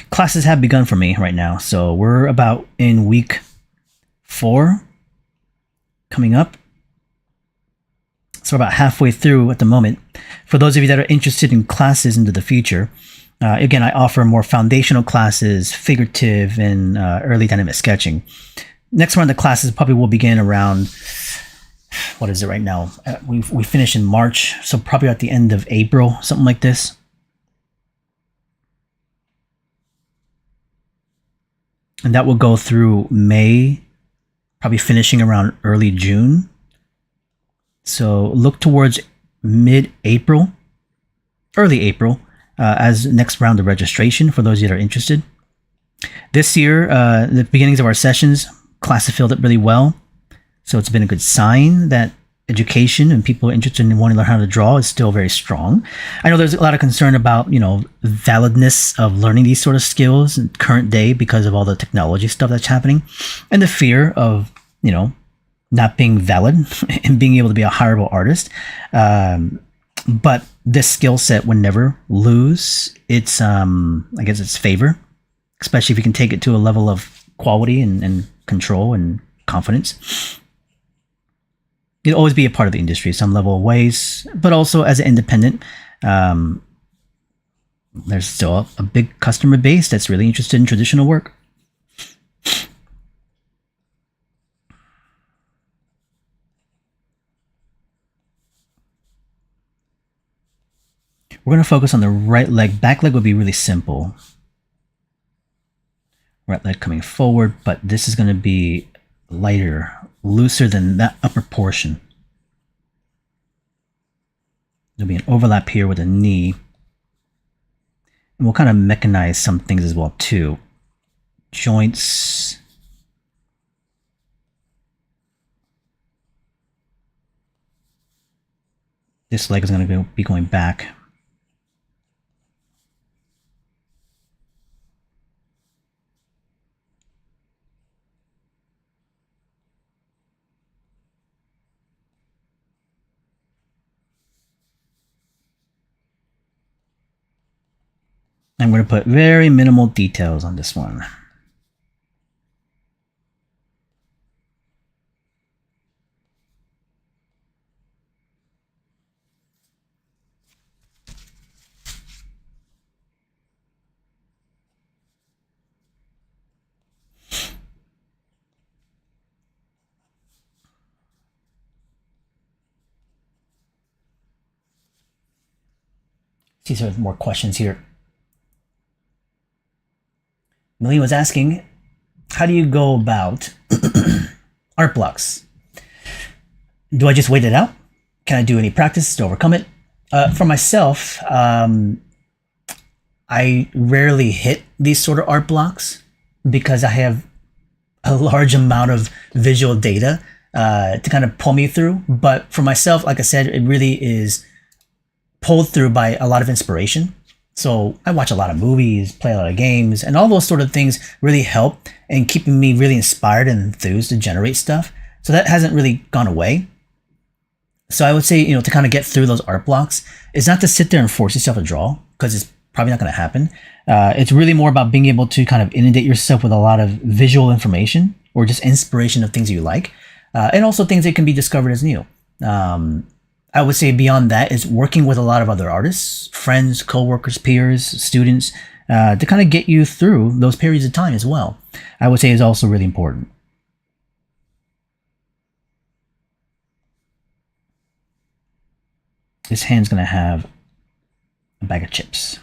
Speaker 1: Classes have begun for me right now, so we're about in week 4. coming up. So about halfway through at the moment. For those of you that are interested in classes into the future, again, I offer more foundational classes, figurative, and early dynamic sketching. Next round of classes probably will begin around, what is it right now? We finish in March, so probably at the end of April, something like this. And that will go through May, probably finishing around early June. So look towards mid-April, early April, as next round of registration for those that are interested. This year, the beginnings of our sessions, class have filled up really well. So it's been a good sign that education and people interested in wanting to learn how to draw is still very strong. I know there's a lot of concern about, validness of learning these sort of skills in current day because of all the technology stuff that's happening, and the fear of, not being valid and being able to be a hireable artist. But this skill set would never lose its, its favor, especially if you can take it to a level of quality and control and confidence. You'll always be a part of the industry some level of ways, but also as an independent, there's still a big customer base that's really interested in traditional work. We're going to focus on the right leg. Back leg would be really simple. Right leg coming forward, but this is going to be lighter, looser than that upper portion. There'll be an overlap here with a knee. And we'll kind of mechanize some things as well too. Joints. This leg is going to be going back. I'm going to put very minimal details on this one. See some more questions here. Millie was asking, how do you go about art blocks? Do I just wait it out? Can I do any practice to overcome it? For myself, I rarely hit these sort of art blocks because I have a large amount of visual data to kind of pull me through. But for myself, like I said, it really is pulled through by a lot of inspiration. So I watch a lot of movies, play a lot of games, and all those sort of things really help in keeping me really inspired and enthused to generate stuff. So that hasn't really gone away. So I would say, to kind of get through those art blocks is not to sit there and force yourself to draw, because it's probably not going to happen. It's really more about being able to kind of inundate yourself with a lot of visual information or just inspiration of things you like, and also things that can be discovered as new. I would say beyond that is working with a lot of other artists, friends, coworkers, peers, students, to kind of get you through those periods of time as well. I would say is also really important. This hand's going to have a bag of chips.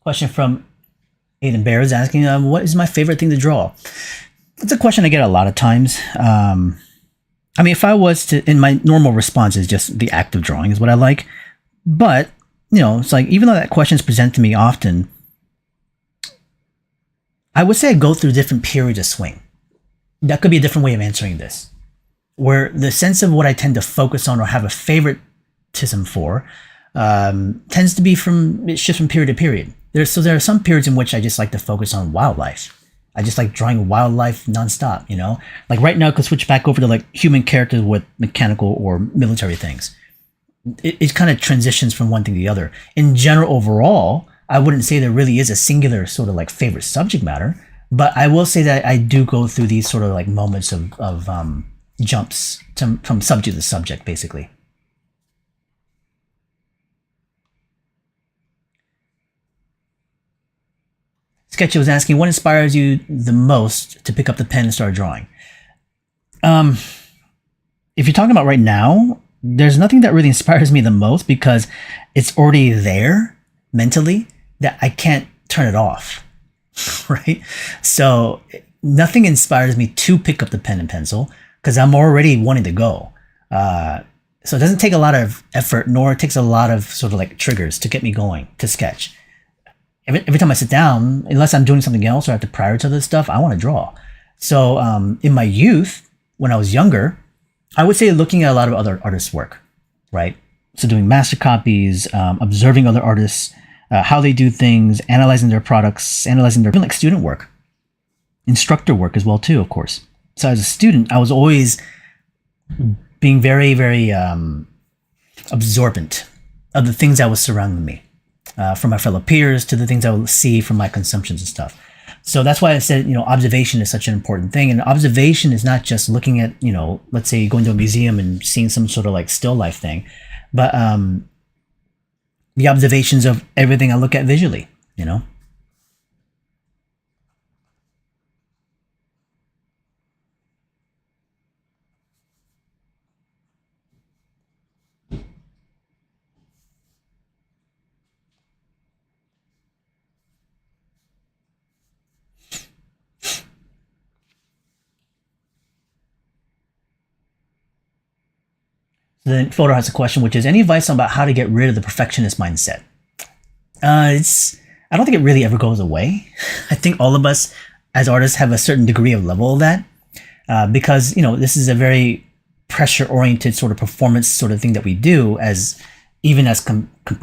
Speaker 1: Question from Aiden Bear is asking, what is my favorite thing to draw? It's a question I get a lot of times. If I was to, in my normal response is just the act of drawing is what I like. But, it's like, even though that question is presented to me often, I would say I go through different periods of swing. That could be a different way of answering this. Where the sense of what I tend to focus on or have a favoritism for tends to be it shifts from period to period. There are some periods in which I just like to focus on wildlife. I just like drawing wildlife nonstop, Like right now, I could switch back over to like human characters with mechanical or military things. It kind of transitions from one thing to the other. In general, overall, I wouldn't say there really is a singular sort of like favorite subject matter, but I will say that I do go through these sort of like moments of jumps from subject to subject, basically. Sketchy was asking, what inspires you the most to pick up the pen and start drawing? Um, if you're talking about right now, there's nothing that really inspires me the most because it's already there mentally that I can't turn it off, right? So nothing inspires me to pick up the pen and pencil because I'm already wanting to go. So it doesn't take a lot of effort, nor it takes a lot of sort of like triggers to get me going to sketch. Every time I sit down, unless I'm doing something else or I have to prioritize this stuff, I want to draw. So in my youth, when I was younger, I would say looking at a lot of other artists' work, right? So doing master copies, observing other artists, how they do things, analyzing their products, analyzing their like student work, instructor work as well too, of course. So as a student, I was always being very, very absorbent of the things that was surrounding me. From my fellow peers to the things I will see from my consumptions and stuff. So that's why I said, observation is such an important thing. And observation is not just looking at, let's say going to a museum and seeing some sort of like still life thing, but the observations of everything I look at visually. Then Photo has a question, which is any advice about how to get rid of the perfectionist mindset? I don't think it really ever goes away. I think all of us as artists have a certain degree of level of that because this is a very pressure oriented sort of performance sort of thing that we do as even as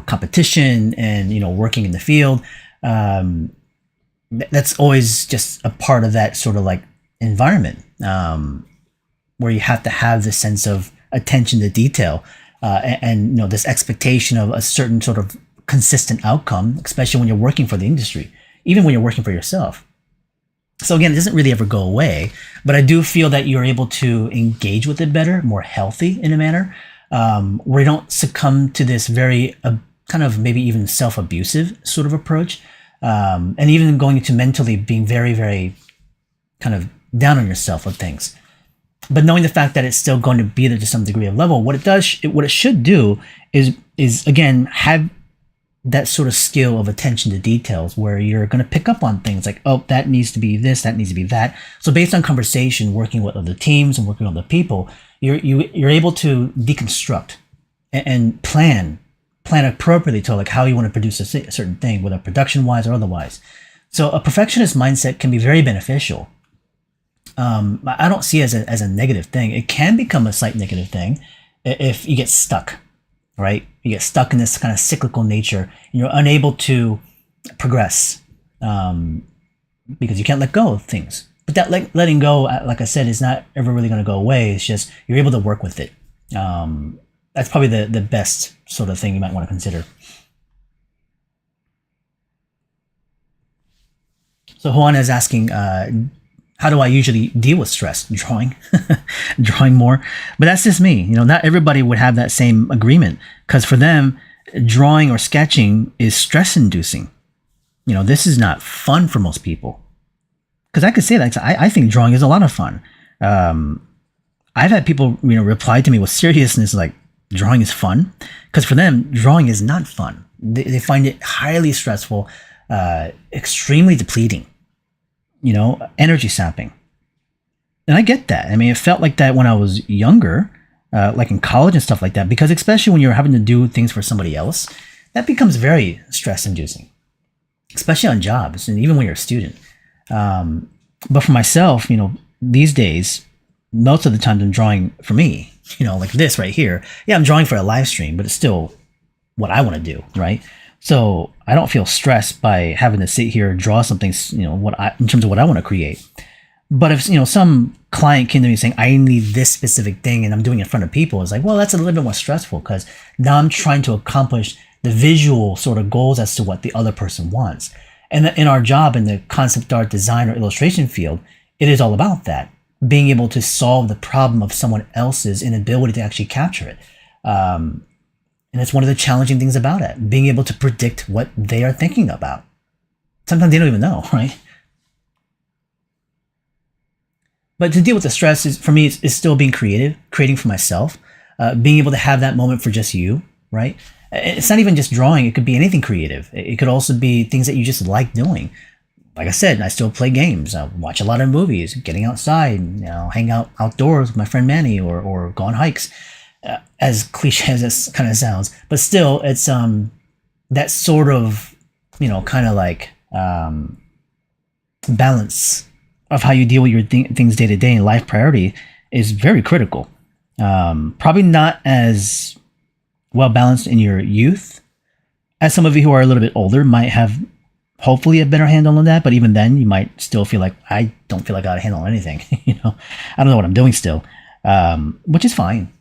Speaker 1: competition and working in the field. That's always just a part of that sort of like environment where you have to have this sense of attention to detail and this expectation of a certain sort of consistent outcome, especially when you're working for the industry, even when you're working for yourself. So again, it doesn't really ever go away, but I do feel that you're able to engage with it better, more healthy in a manner, where you don't succumb to this very kind of maybe even self-abusive sort of approach, and even going into mentally being very, very kind of down on yourself with things. But knowing the fact that it's still going to be there to some degree of level, what it should do is again have that sort of skill of attention to details where you're going to pick up on things like, oh, that needs to be this, that needs to be that. So based on conversation, working with other teams and working with other people, you're able to deconstruct and plan appropriately to like how you want to produce a certain thing, whether production wise or otherwise. So a perfectionist mindset can be very beneficial. I don't see it as a negative thing. It can become a slight negative thing if you get stuck, right? You get stuck in this kind of cyclical nature and you're unable to progress because you can't let go of things. But that letting go, like I said, is not ever really going to go away. It's just you're able to work with it. That's probably the best sort of thing you might want to consider. So Juan is asking, how do I usually deal with stress? Drawing more. But that's just me. Not everybody would have that same agreement because for them, drawing or sketching is stress inducing. This is not fun for most people. Because I could say that I think drawing is a lot of fun. I've had people, reply to me with seriousness like drawing is fun. Because for them, drawing is not fun. They find it highly stressful, extremely depleting. Energy sapping. And I get that. I mean, it felt like that when I was younger, like in college and stuff like that, because especially when you're having to do things for somebody else, that becomes very stress inducing, especially on jobs and even when you're a student. But for myself, these days, most of the times I'm drawing for me, like this right here. Yeah, I'm drawing for a live stream, but it's still what I want to do, right? So I don't feel stressed by having to sit here and draw something, in terms of what I want to create. But if some client came to me saying I need this specific thing and I'm doing it in front of people, it's like, well, that's a little bit more stressful because now I'm trying to accomplish the visual sort of goals as to what the other person wants. And in our job in the concept art design or illustration field, it is all about that, being able to solve the problem of someone else's inability to actually capture it. And it's one of the challenging things about it, being able to predict what they are thinking about. Sometimes they don't even know, right? But to deal with the stress is for me, it's still being creative, creating for myself, being able to have that moment for just you, right? It's not even just drawing; it could be anything creative. It could also be things that you just like doing. Like I said, I still play games, I watch a lot of movies, getting outside, hang out outdoors with my friend Manny, or go on hikes. As cliche as this kind of sounds, but still, it's that sort of kind of like balance of how you deal with your things day to day and life priority is very critical. Probably not as well balanced in your youth as some of you who are a little bit older might have, hopefully, a better handle on that. But even then, you might still feel like I don't feel like I got a handle on anything. I don't know what I'm doing still, which is fine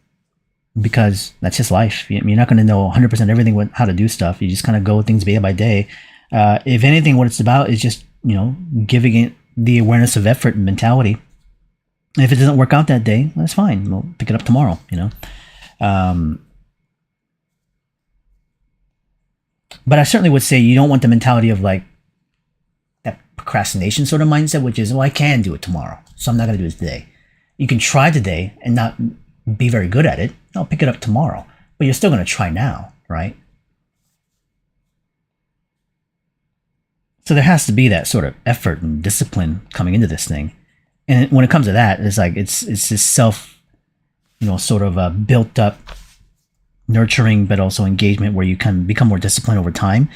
Speaker 1: because that's just life. You're not going to know 100% everything how to do stuff. You just kind of go things day by day. If anything, what it's about is just giving it the awareness of effort and mentality. And if it doesn't work out that day, that's fine. We'll pick it up tomorrow. But I certainly would say you don't want the mentality of like that procrastination sort of mindset, which is, well, I can do it tomorrow, so I'm not going to do it today. You can try today and not be very good at it. I'll pick it up tomorrow, but you're still going to try now, right? So there has to be that sort of effort and discipline coming into this thing. And when it comes to that, it's like it's this self, sort of built up, nurturing, but also engagement where you can become more disciplined over time,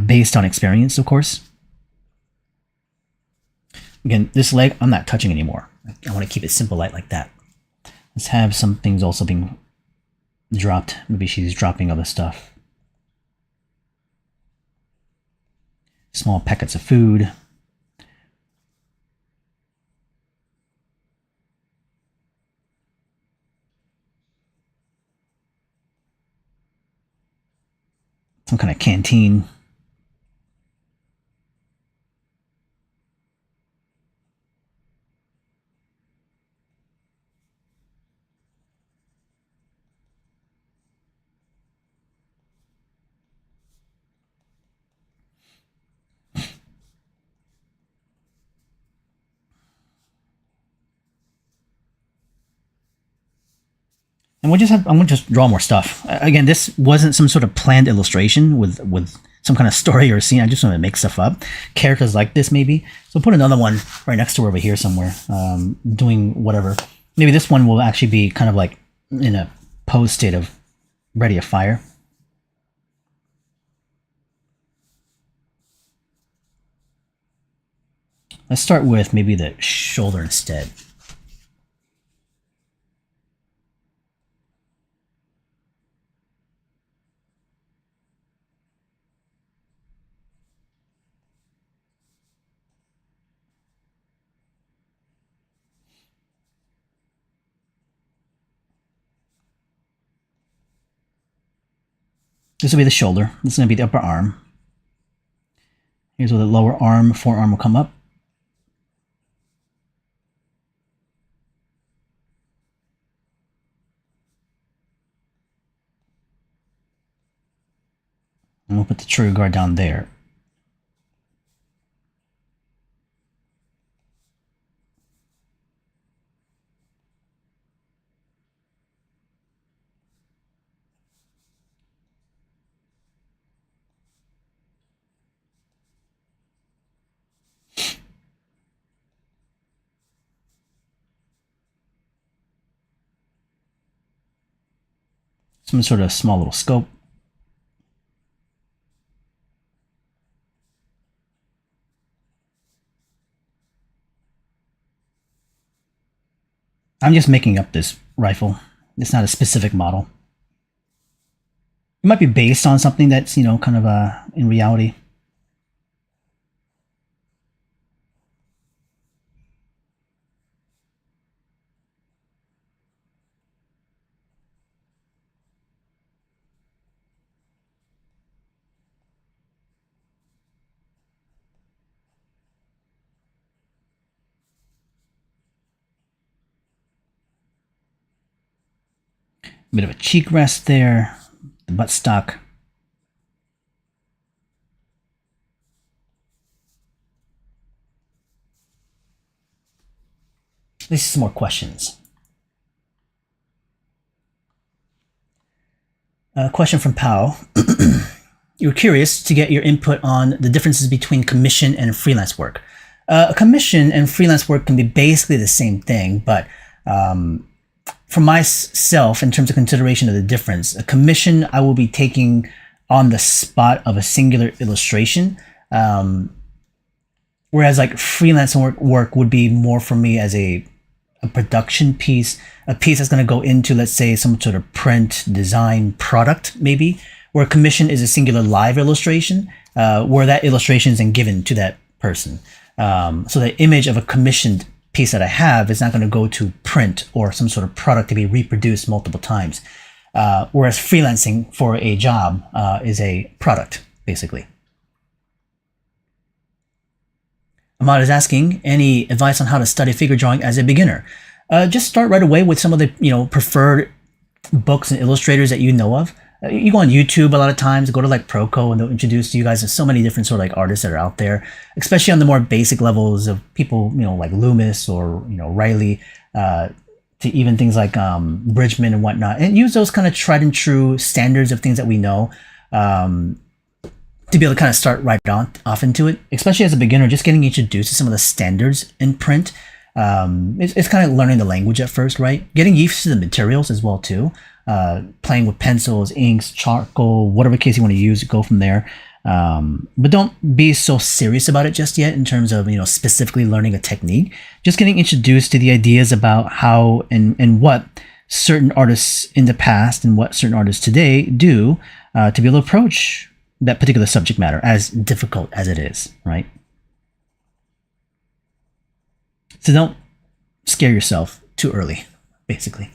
Speaker 1: based on experience, of course. Again, this leg I'm not touching anymore. I want to keep it simple, light like that. Let's have some things also being dropped. Maybe she's dropping other stuff. Small packets of food. Some kind of canteen. And I'm gonna just draw more stuff. Again, this wasn't some sort of planned illustration with some kind of story or scene. I just want to make stuff up. Characters like this, maybe. So put another one right next to her over here somewhere, doing whatever. Maybe this one will actually be kind of like in a pose state of ready to fire. Let's start with maybe the shoulder instead. This will be the shoulder. This is going to be the upper arm. Here's where the lower arm, forearm will come up. And we'll put the trigger guard down there. Some sort of small little scope. I'm just making up this rifle. It's not a specific model. It might be based on something that's, kind of in reality. A bit of a cheek rest there, the buttstock. Let's see some more questions. A question from Pao. You're curious to get your input on the differences between commission and freelance work. Commission and freelance work can be basically the same thing, but for myself, in terms of consideration of the difference, a commission I will be taking on the spot of a singular illustration, whereas like freelance work would be more for me as a production piece, a piece that's going to go into, let's say, some sort of print, design, product, maybe, where commission is a singular live illustration, where that illustration is then given to that person. So the image of a commissioned piece that I have is not going to go to print or some sort of product to be reproduced multiple times. Whereas freelancing for a job is a product, basically. Ahmad is asking, any advice on how to study figure drawing as a beginner? Just start right away with some of the preferred books and illustrators that you know of. You go on YouTube a lot of times, go to like Proco, and they'll introduce you guys to so many different sort of like artists that are out there, especially on the more basic levels of people, like Loomis or Riley, to even things like Bridgman and whatnot, and use those kind of tried and true standards of things that we know. To be able to kind of start right off into it, especially as a beginner, just getting introduced to some of the standards in print. It's kind of learning the language at first, right? Getting used to the materials as well too. Playing with pencils, inks, charcoal, whatever case you want to use, go from there. But don't be so serious about it just yet in terms of specifically learning a technique. Just getting introduced to the ideas about how and what certain artists in the past and what certain artists today do to be able to approach that particular subject matter, as difficult as it is, right? So don't scare yourself too early, basically.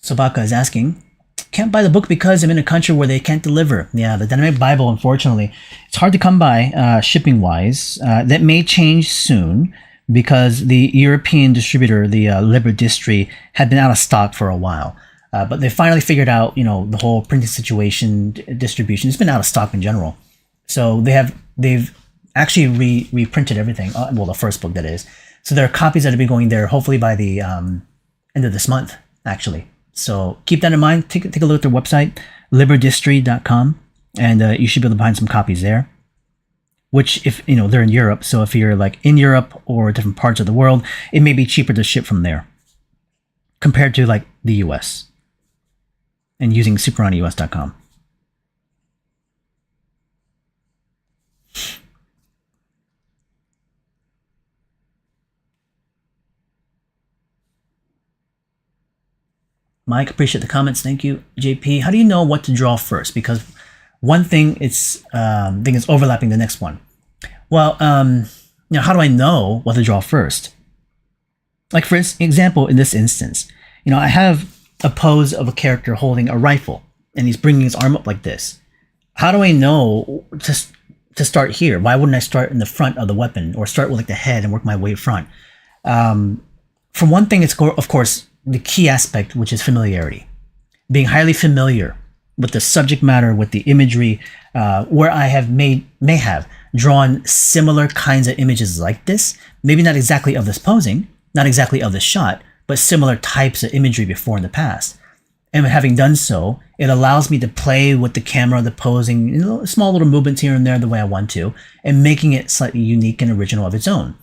Speaker 1: Sobaka is asking, can't buy the book because I'm in a country where they can't deliver. Yeah, the Dynamic Bible, unfortunately, it's hard to come by shipping-wise. That may change soon because the European distributor, the Liber Distri, had been out of stock for a while. But they finally figured out, the whole printing situation, distribution. It's been out of stock in general. So they've actually reprinted everything. Well, the first book, that is. So there are copies that will be going there hopefully by the end of this month, actually. So keep that in mind. Take a look at their website, liberdistry.com, and you should be able to find some copies there. Which, if they're in Europe, so if you're like in Europe or different parts of the world, it may be cheaper to ship from there compared to like the US and using superonius.com. Mike, appreciate the comments. Thank you. JP, how do you know what to draw first? Because one thing is overlapping the next one. Well, how do I know what to draw first? Like for example, in this instance, I have a pose of a character holding a rifle, and he's bringing his arm up like this. How do I know to start here? Why wouldn't I start in the front of the weapon, or start with like the head and work my way front? For one thing, it's of course the key aspect, which is familiarity. Being highly familiar with the subject matter, with the imagery, where I may have drawn similar kinds of images like this, maybe not exactly of this posing, not exactly of this shot, but similar types of imagery before in the past. And having done so, it allows me to play with the camera, the posing, small little movements here and there the way I want to, and making it slightly unique and original of its own.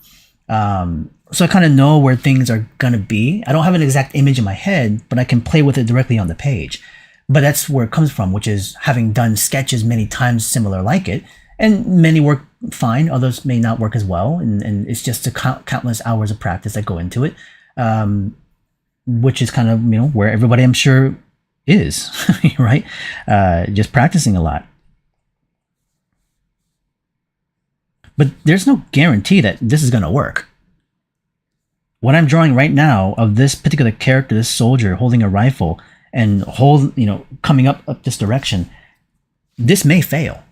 Speaker 1: So I kind of know where things are going to be. I don't have an exact image in my head, but I can play with it directly on the page. But that's where it comes from, which is having done sketches many times similar like it, and many work fine. Others may not work as well, and it's just the countless hours of practice that go into it, which is kind of where everybody I'm sure is, right? Just practicing a lot. But there's no guarantee that this is going to work. What I'm drawing right now of this particular character, this soldier holding a rifle and coming up this direction, this may fail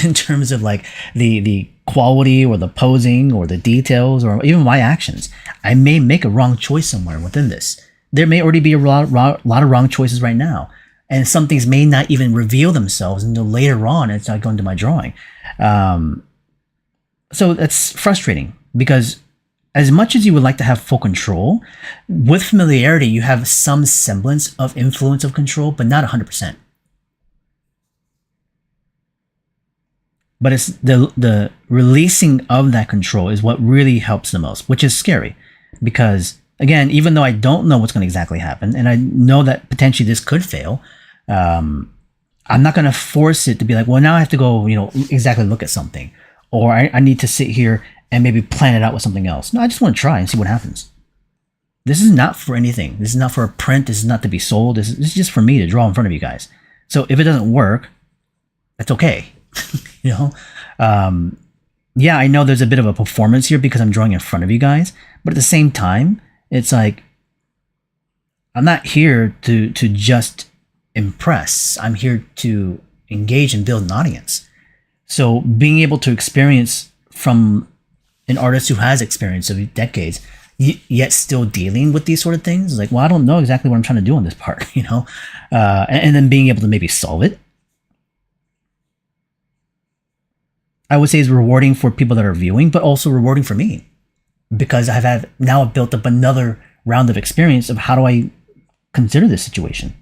Speaker 1: in terms of like the quality or the posing or the details or even my actions. I may make a wrong choice somewhere within this. There may already be a lot of wrong choices right now. And some things may not even reveal themselves until later on as I go into my drawing. So that's frustrating because as much as you would like to have full control, with familiarity, you have some semblance of influence of control, but not 100%. But it's the releasing of that control is what really helps the most, which is scary. Because, again, even though I don't know what's going to exactly happen, and I know that potentially this could fail, I'm not going to force it to be like, well, now I have to go, exactly look at something. Or I need to sit here and maybe plan it out with something else. No, I just want to try and see what happens. This is not for anything. This is not for a print. This is not to be sold. This is just for me to draw in front of you guys. So if it doesn't work, that's okay. Yeah, I know there's a bit of a performance here because I'm drawing in front of you guys. But at the same time, it's like, I'm not here to just impress. I'm here to engage and build an audience. So being able to experience from an artist who has experience of decades, yet still dealing with these sort of things, is like, well, I don't know exactly what I'm trying to do on this part, and then being able to maybe solve it, I would say is rewarding for people that are viewing, but also rewarding for me because I've built up another round of experience of how do I consider this situation.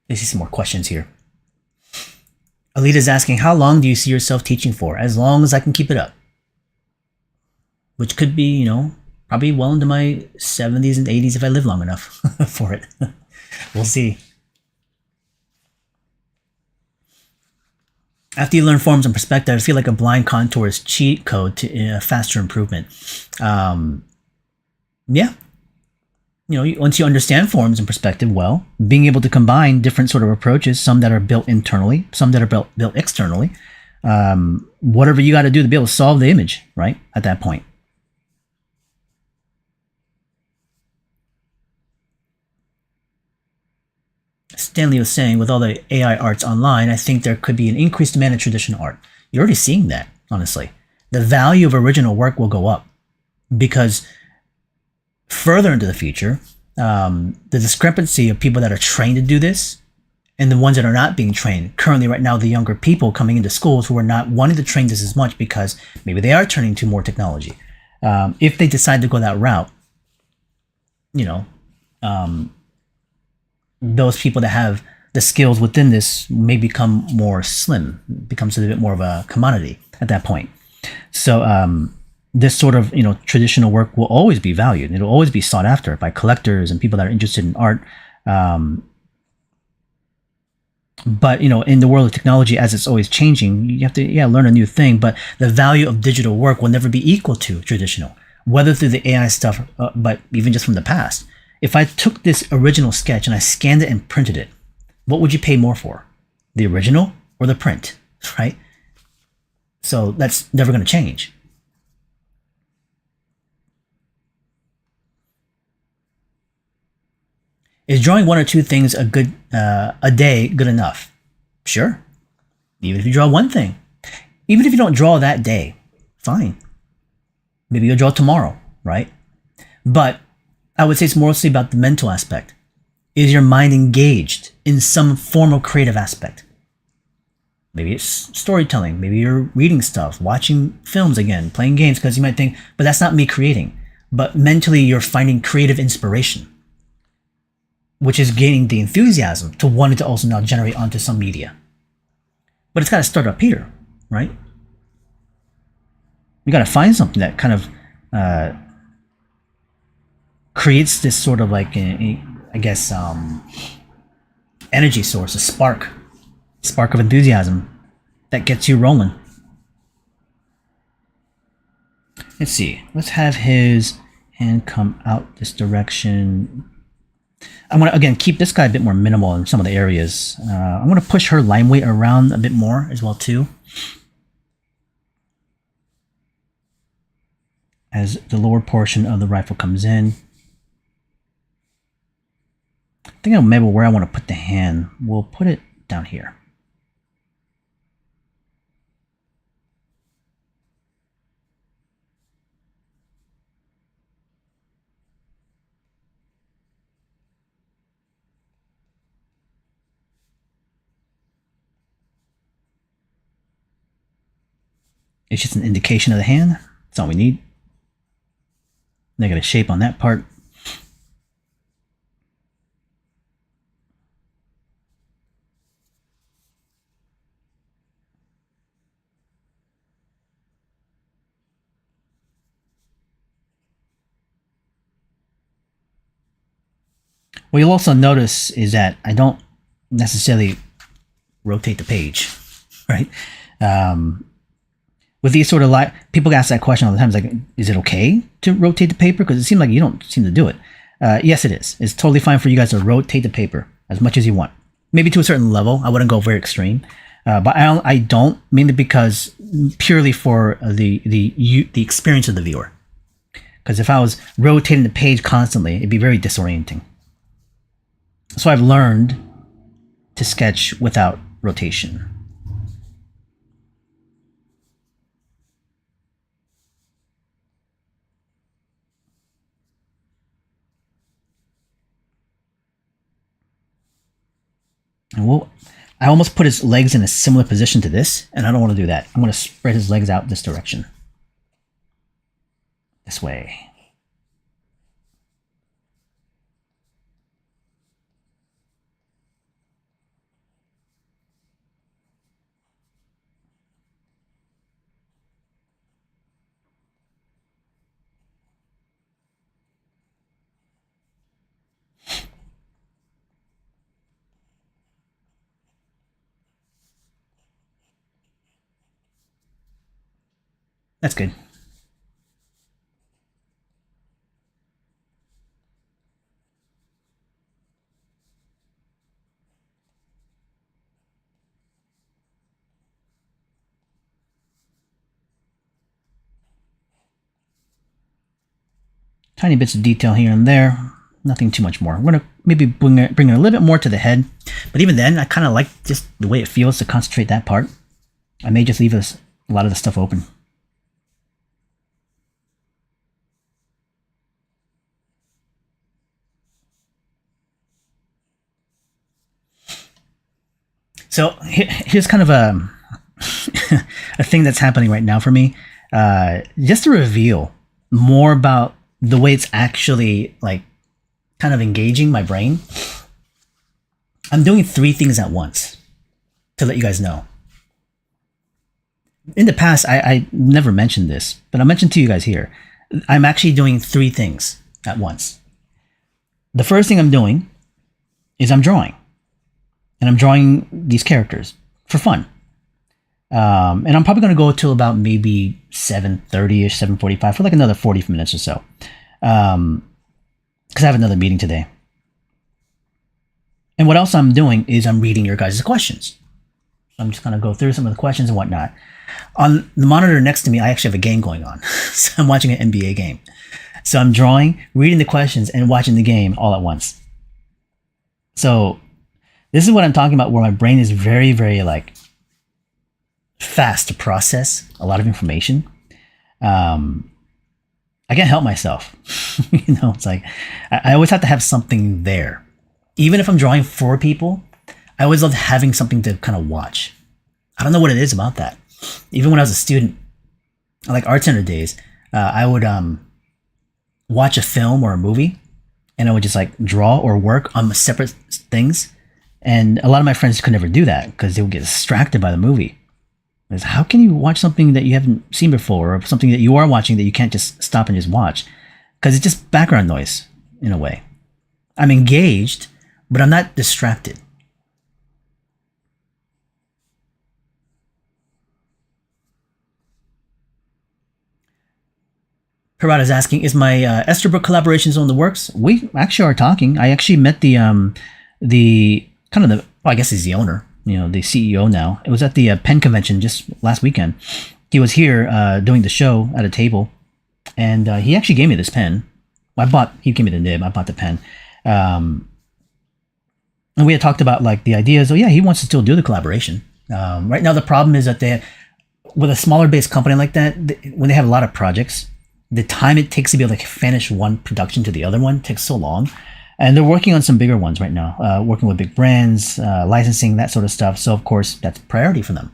Speaker 1: I see some more questions here. Alita's asking, how long do you see yourself teaching for? As long as I can keep it up. Which could be, probably well into my 70s and 80s if I live long enough for it. We'll see. After you learn forms and perspective, I feel like a blind contour is cheat code to faster improvement. Yeah. Once you understand forms and perspective well, being able to combine different sort of approaches, some that are built internally, some that are built externally, whatever you got to do to be able to solve the image, right, at that point. Stanley was saying, with all the AI arts online, I think there could be an increased demand of traditional art. You're already seeing that, honestly. The value of original work will go up because further into the future, the discrepancy of people that are trained to do this and the ones that are not being trained. Currently, right now, the younger people coming into schools who are not wanting to train this as much because maybe they are turning to more technology. If they decide to go that route, those people that have the skills within this may become more slim, becomes a bit more of a commodity at that point. So this sort of traditional work will always be valued. It'll always be sought after by collectors and people that are interested in art. But in the world of technology, as it's always changing, you have to learn a new thing. But the value of digital work will never be equal to traditional, whether through the AI stuff, but even just from the past. If I took this original sketch and I scanned it and printed it, what would you pay more for? The original or the print, right? So that's never going to change. Is drawing one or two things a day good enough? Sure. Even if you draw one thing. Even if you don't draw that day, fine. Maybe you'll draw tomorrow, right? But I would say it's mostly about the mental aspect. Is your mind engaged in some form of creative aspect? Maybe it's storytelling. Maybe you're reading stuff, watching films again, playing games, because you might think, but that's not me creating. But mentally, you're finding creative inspiration. which is gaining the enthusiasm to wanting to also now generate onto some media. But it's got to start up here, right? You got to find something that kind of creates this sort of like, I guess, energy source, a spark of enthusiasm that gets you rolling. Let's see. Let's have his hand come out this direction. I'm going to, again, keep this guy a bit more minimal in some of the areas. I'm going to push her line weight around a bit more as well, too. As the lower portion of the rifle comes in. I think maybe where I want to put the hand, we'll put it down here. It's just an indication of the hand. That's all we need. Negative shape on that part. What you'll also notice is that I don't necessarily rotate the page, right? With these sort of people ask that question all the time. It's like, is it okay to rotate the paper? Because it seems like you don't seem to do it. Yes, it is. It's totally fine for you guys to rotate the paper as much as you want. Maybe to a certain level. I wouldn't go very extreme. But I don't, mainly because purely for the experience of the viewer. Because if I was rotating the page constantly, it'd be very disorienting. So I've learned to sketch without rotation. And I almost put his legs in a similar position to this, and I don't want to do that. I'm going to spread his legs out this direction. This way. That's good. Tiny bits of detail here and there. Nothing too much more. I'm going to maybe bring it a little bit more to the head. But even then, I kind of like just the way it feels to concentrate that part. I may just leave a lot of the stuff open. So here's kind of a thing that's happening right now for me. Just to reveal more about the way it's actually like kind of engaging my brain. I'm doing 3 things at once to let you guys know. In the past, I never mentioned this, but I'll mention to you guys here. I'm actually doing 3 things at once. The first thing I'm doing is I'm drawing. And I'm drawing these characters for fun. And I'm probably going to go till about maybe 7:30ish, 7:45 for like another 40 minutes or so. Because I have another meeting today. And what else I'm doing is I'm reading your guys' questions. So I'm just going to go through some of the questions and whatnot. On the monitor next to me, I actually have a game going on. So I'm watching an NBA game. So I'm drawing, reading the questions, and watching the game all at once. So this is what I'm talking about, where my brain is very, very like fast to process a lot of information. I can't help myself. It's like I always have to have something there. Even if I'm drawing for people, I always love having something to kind of watch. I don't know what it is about that. Even when I was a student, like art center days, I would watch a film or a movie, and I would just like draw or work on separate things. And a lot of my friends could never do that because they would get distracted by the movie. Because how can you watch something that you haven't seen before, or something that you are watching that you can't just stop and just watch? Because it's just background noise in a way. I'm engaged, but I'm not distracted. Parad is asking, is my Esterbrook collaboration still in the works? We actually are talking. I actually met the kind of the, well, I guess he's the owner, the CEO now. It was at the Penn convention just last weekend. He was here doing the show at a table, and he actually gave me this pen. He gave me the nib. I bought the pen. And we had talked about like the ideas. Oh yeah, he wants to still do the collaboration. Right now, the problem is that with a smaller based company like that, when they have a lot of projects, the time it takes to be able to finish one production to the other one takes so long. And they're working on some bigger ones right now, working with big brands, licensing, that sort of stuff. So, of course, that's priority for them.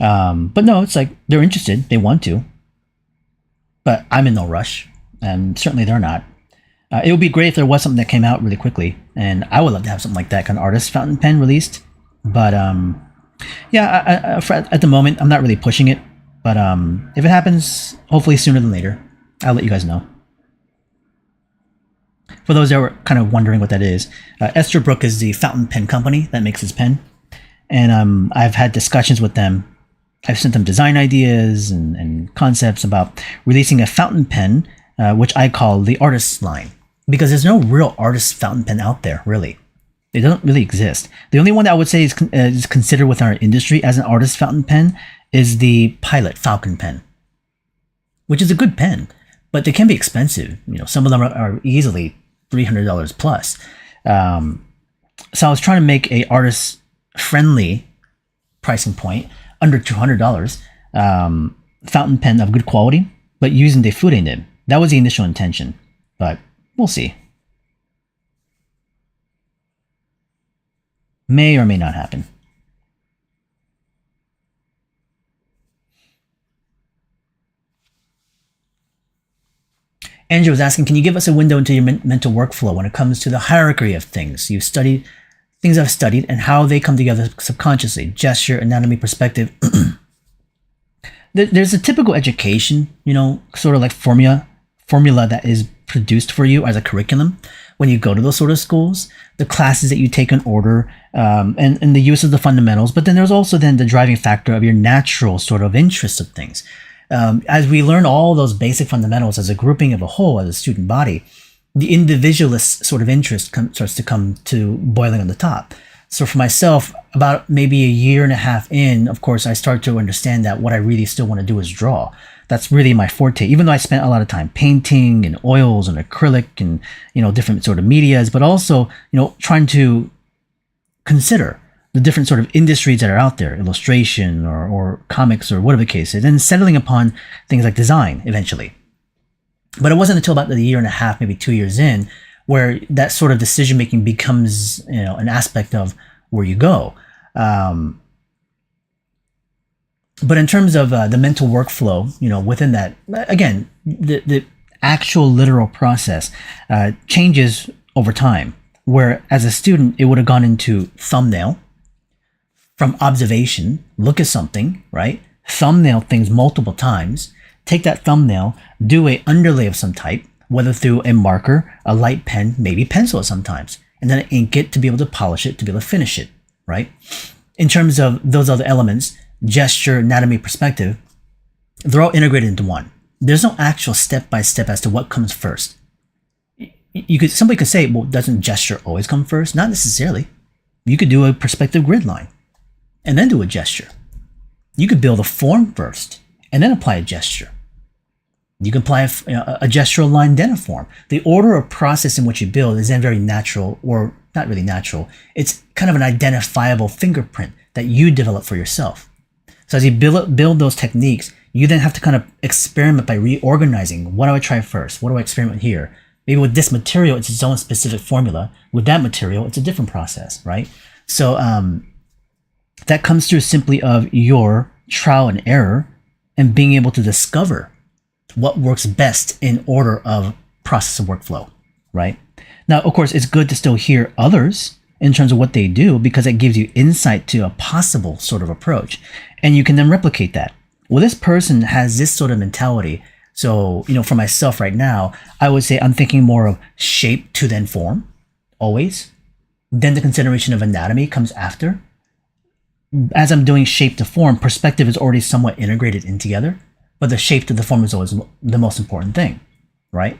Speaker 1: But no, it's like they're interested. They want to. But I'm in no rush. And certainly they're not. It would be great if there was something that came out really quickly. And I would love to have something like that, kind of artist fountain pen released. But yeah, at the moment, I'm not really pushing it. But if it happens, hopefully sooner than later, I'll let you guys know. For those that were kind of wondering what that is, Esterbrook is the fountain pen company that makes this pen. And I've had discussions with them. I've sent them design ideas and concepts about releasing a fountain pen, which I call the artist's line. Because there's no real artist fountain pen out there, really. They don't really exist. The only one that I would say is considered within our industry as an artist fountain pen is the Pilot Falcon pen, which is a good pen. But they can be expensive. Some of them are easily $300 plus. So I was trying to make a artist-friendly pricing point, under $200, fountain pen of good quality, but using the Fude nib. That was the initial intention, but we'll see. May or may not happen. Andrew was asking, can you give us a window into your mental workflow when it comes to the hierarchy of things you've studied, things I've studied, and how they come together subconsciously, gesture, anatomy, perspective? There's a typical education, sort of like formula that is produced for you as a curriculum when you go to those sort of schools, the classes that you take in order, and the use of the fundamentals. But then there's also then the driving factor of your natural sort of interest of things. As we learn all those basic fundamentals as a grouping of a whole, as a student body, the individualist sort of interest starts to come to boiling on the top. So for myself, about maybe a year and a half in, of course, I start to understand that what I really still want to do is draw. That's really my forte, even though I spent a lot of time painting and oils and acrylic and, different sort of medias, but also, trying to consider the different sort of industries that are out there, illustration or comics or whatever the case is, and settling upon things like design eventually. But it wasn't until about a year and a half, maybe 2 years in, where that sort of decision making becomes, an aspect of where you go. But in terms of the mental workflow, within that, again, the actual literal process changes over time. Where as a student, it would have gone into thumbnail, from observation, look at something, right? Thumbnail things multiple times, take that thumbnail, do a underlay of some type, whether through a marker, a light pen, maybe pencil sometimes, and then ink it to be able to polish it, to be able to finish it, right? In terms of those other elements, gesture, anatomy, perspective, they're all integrated into one. There's no actual step-by-step as to what comes first. Somebody could say, well, doesn't gesture always come first? Not necessarily. You could do a perspective grid line and then do a gesture. You could build a form first and then apply a gesture. You can apply a gestural line, then a form. The order or process in which you build is then very natural, or not really natural. It's kind of an identifiable fingerprint that you develop for yourself. So as you build those techniques, you then have to kind of experiment by reorganizing. What do I try first? What do I experiment here? Maybe with this material, it's its own specific formula. With that material, it's a different process, right? So that comes through simply of your trial and error and being able to discover what works best in order of process of workflow, right? Now, of course, it's good to still hear others in terms of what they do because it gives you insight to a possible sort of approach. And you can then replicate that. Well, this person has this sort of mentality. So, for myself right now, I would say I'm thinking more of shape to then form, always. Then the consideration of anatomy comes after. As I'm doing shape to form, perspective is already somewhat integrated in together, but the shape to the form is always the most important thing, right?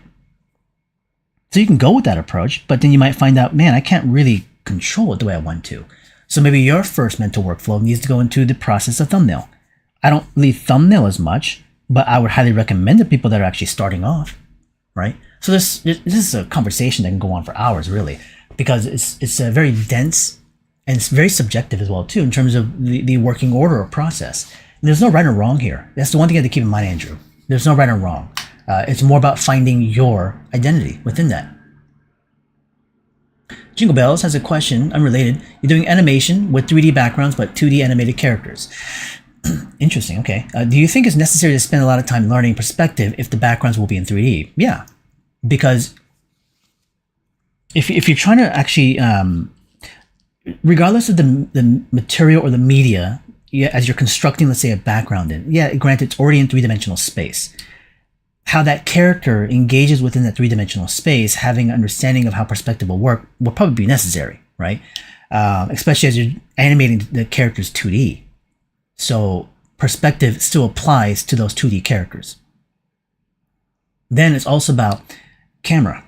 Speaker 1: So you can go with that approach, but then you might find out, man, I can't really control it the way I want to. So maybe your first mental workflow needs to go into the process of thumbnail. I don't leave thumbnail as much, but I would highly recommend to people that are actually starting off, right? So this is a conversation that can go on for hours, really, because it's a very dense and it's very subjective as well, too, in terms of the working order or process. And there's no right or wrong here. That's the one thing you have to keep in mind, Andrew. There's no right or wrong. It's more about finding your identity within that. Jingle Bells has a question, unrelated. You're doing animation with 3D backgrounds, but 2D animated characters. Interesting, okay. Do you think it's necessary to spend a lot of time learning perspective if the backgrounds will be in 3D? Yeah, because if you're trying to actually, regardless of the material or the media, as you're constructing, let's say, a background in, granted, it's already in three-dimensional space. How that character engages within that three-dimensional space, having an understanding of how perspective will work, will probably be necessary, right? Especially as you're animating the characters 2D. So perspective still applies to those 2D characters. Then it's also about camera,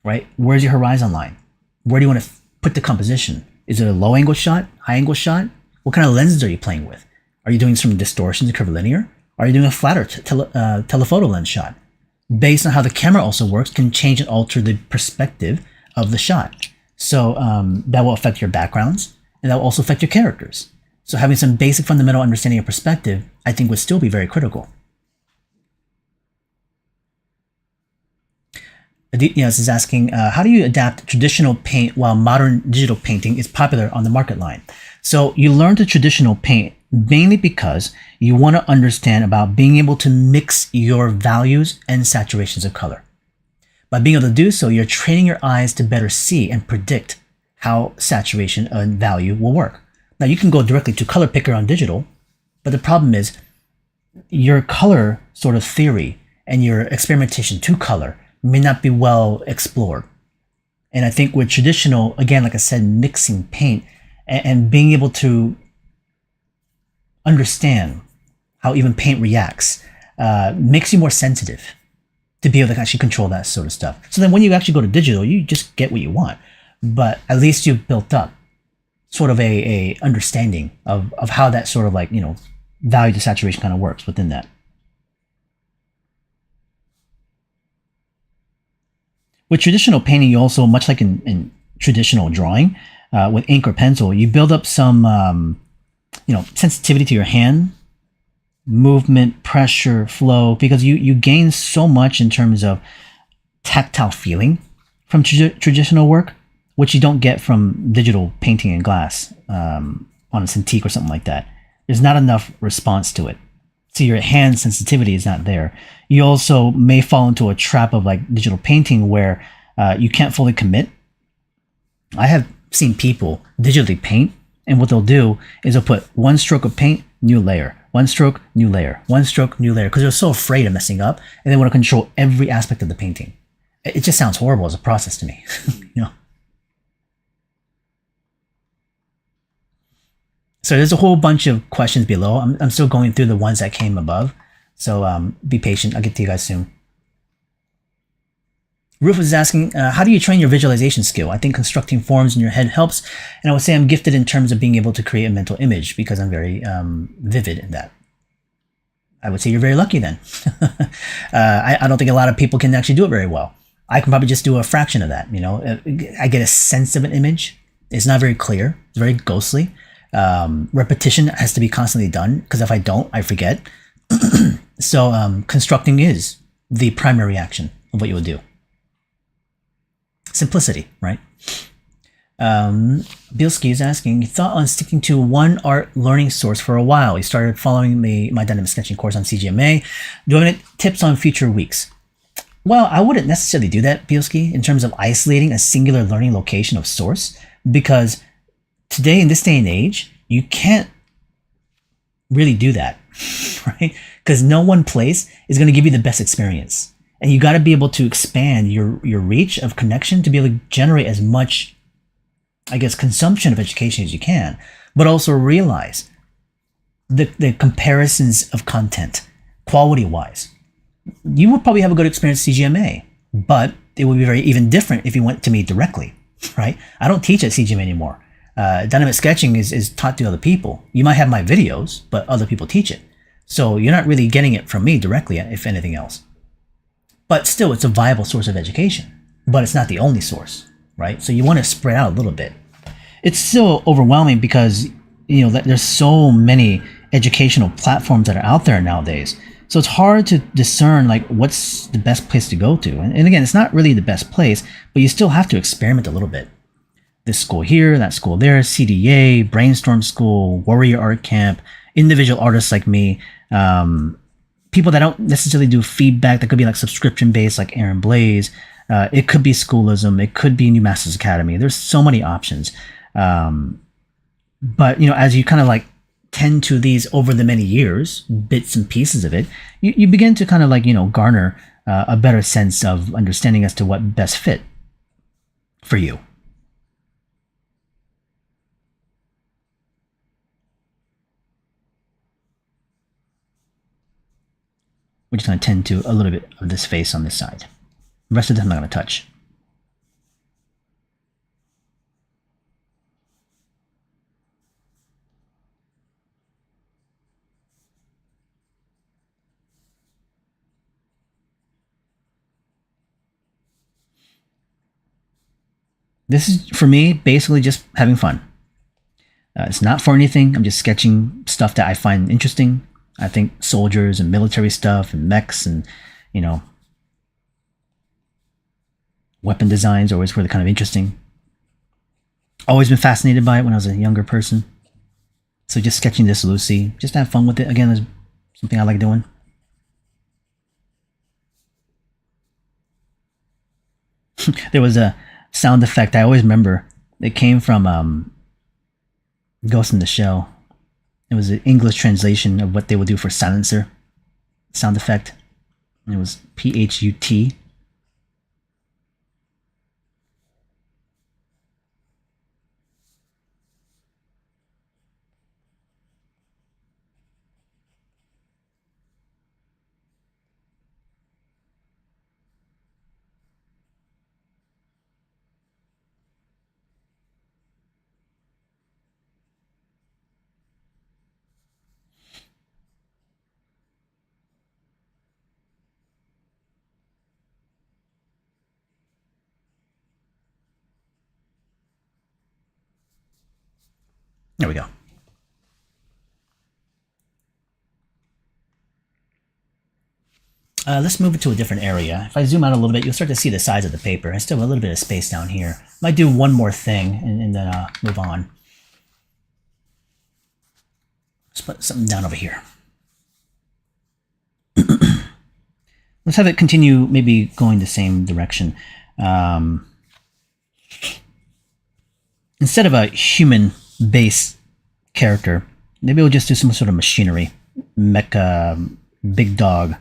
Speaker 1: right? Where's your horizon line? Where do you want to put the composition? Is it a low angle shot, high angle shot? What kind of lenses are you playing with? Are you doing some distortions, curvilinear? Are you doing a flatter telephoto lens shot? Based on how the camera also works, can change and alter the perspective of the shot. So that will affect your backgrounds, and that will also affect your characters. So having some basic fundamental understanding of perspective, I think, would still be very critical. This is asking, how do you adapt traditional paint while modern digital painting is popular on the market line? So you learn the traditional paint mainly because you want to understand about being able to mix your values and saturations of color. By being able to do so, you're training your eyes to better see and predict how saturation and value will work. Now, you can go directly to color picker on digital, but the problem is your color sort of theory and your experimentation to color may not be well explored. And I think with traditional, again, like I said, mixing paint and being able to understand how even paint reacts makes you more sensitive to be able to actually control that sort of stuff. So then when you actually go to digital, you just get what you want, but at least you've built up sort of a understanding of how that sort of value to saturation kind of works within that. With traditional painting, you also, much like in traditional drawing, with ink or pencil, you build up some sensitivity to your hand, movement, pressure, flow, because you gain so much in terms of tactile feeling from traditional work, which you don't get from digital painting in glass on a Cintiq or something like that. There's not enough response to it. So your hand sensitivity is not there. You also may fall into a trap of digital painting where you can't fully commit. I have seen people digitally paint, and what they'll do is they'll put one stroke of paint, new layer, one stroke, new layer, one stroke, new layer, because they're so afraid of messing up, and they want to control every aspect of the painting. It just sounds horrible as a process to me, So there's a whole bunch of questions below. I'm still going through the ones that came above. So be patient. I'll get to you guys soon. Rufus is asking, how do you train your visualization skill? I think constructing forms in your head helps. And I would say I'm gifted in terms of being able to create a mental image because I'm very vivid in that. I would say you're very lucky then. I don't think a lot of people can actually do it very well. I can probably just do a fraction of that. I get a sense of an image. It's not very clear. It's very ghostly. Repetition has to be constantly done because if I don't, I forget. So constructing is the primary action of what you would do. Simplicity, right? Bilski is asking, you thought on sticking to one art learning source for a while. You started following my dynamic sketching course on CGMA. Do you have any tips on future weeks? Well, I wouldn't necessarily do that, Bioski, in terms of isolating a singular learning location of source, because today, in this day and age, you can't really do that, right? Because no one place is going to give you the best experience. And you got to be able to expand your reach of connection to be able to generate as much, I guess, consumption of education as you can, but also realize the comparisons of content, quality wise. You would probably have a good experience at CGMA, but it would be very even different if you went to me directly, right? I don't teach at CGMA anymore. Dynamic sketching is taught to other people. You might have my videos, but other people teach it. So you're not really getting it from me directly, if anything else. But still, it's a viable source of education. But it's not the only source, right? So you want to spread out a little bit. It's still overwhelming because, there's so many educational platforms that are out there nowadays. So it's hard to discern like what's the best place to go to. And again, it's not really the best place, but you still have to experiment a little bit. This school here, that school there, CDA, Brainstorm School, Warrior Art Camp, individual artists like me, people that don't necessarily do feedback, that could be like subscription based, like Aaron Blaze. It could be Schoolism, it could be New Masters Academy. There's so many options. But as you kind of like tend to these over the many years, bits and pieces of it, you begin to kind of like garner a better sense of understanding as to what best fit for you. We're just going to tend to a little bit of this face on this side. The rest of this I'm not going to touch. This is, for me, basically just having fun. It's not for anything. I'm just sketching stuff that I find interesting. I think soldiers and military stuff and mechs and, weapon designs are always really kind of interesting. Always been fascinated by it when I was a younger person. So just sketching this loosely, just to have fun with it. Again, is something I like doing. There was a sound effect I always remember. It came from Ghost in the Shell. It was an English translation of what they would do for silencer sound effect. It was PHUT. There we go. Let's move it to a different area. If I zoom out a little bit, you'll start to see the size of the paper. I still have a little bit of space down here. Might do one more thing and then move on. Let's put something down over here. Let's have it continue, maybe going the same direction. Instead of a human-based character, maybe we'll just do some sort of machinery, mecha, big dog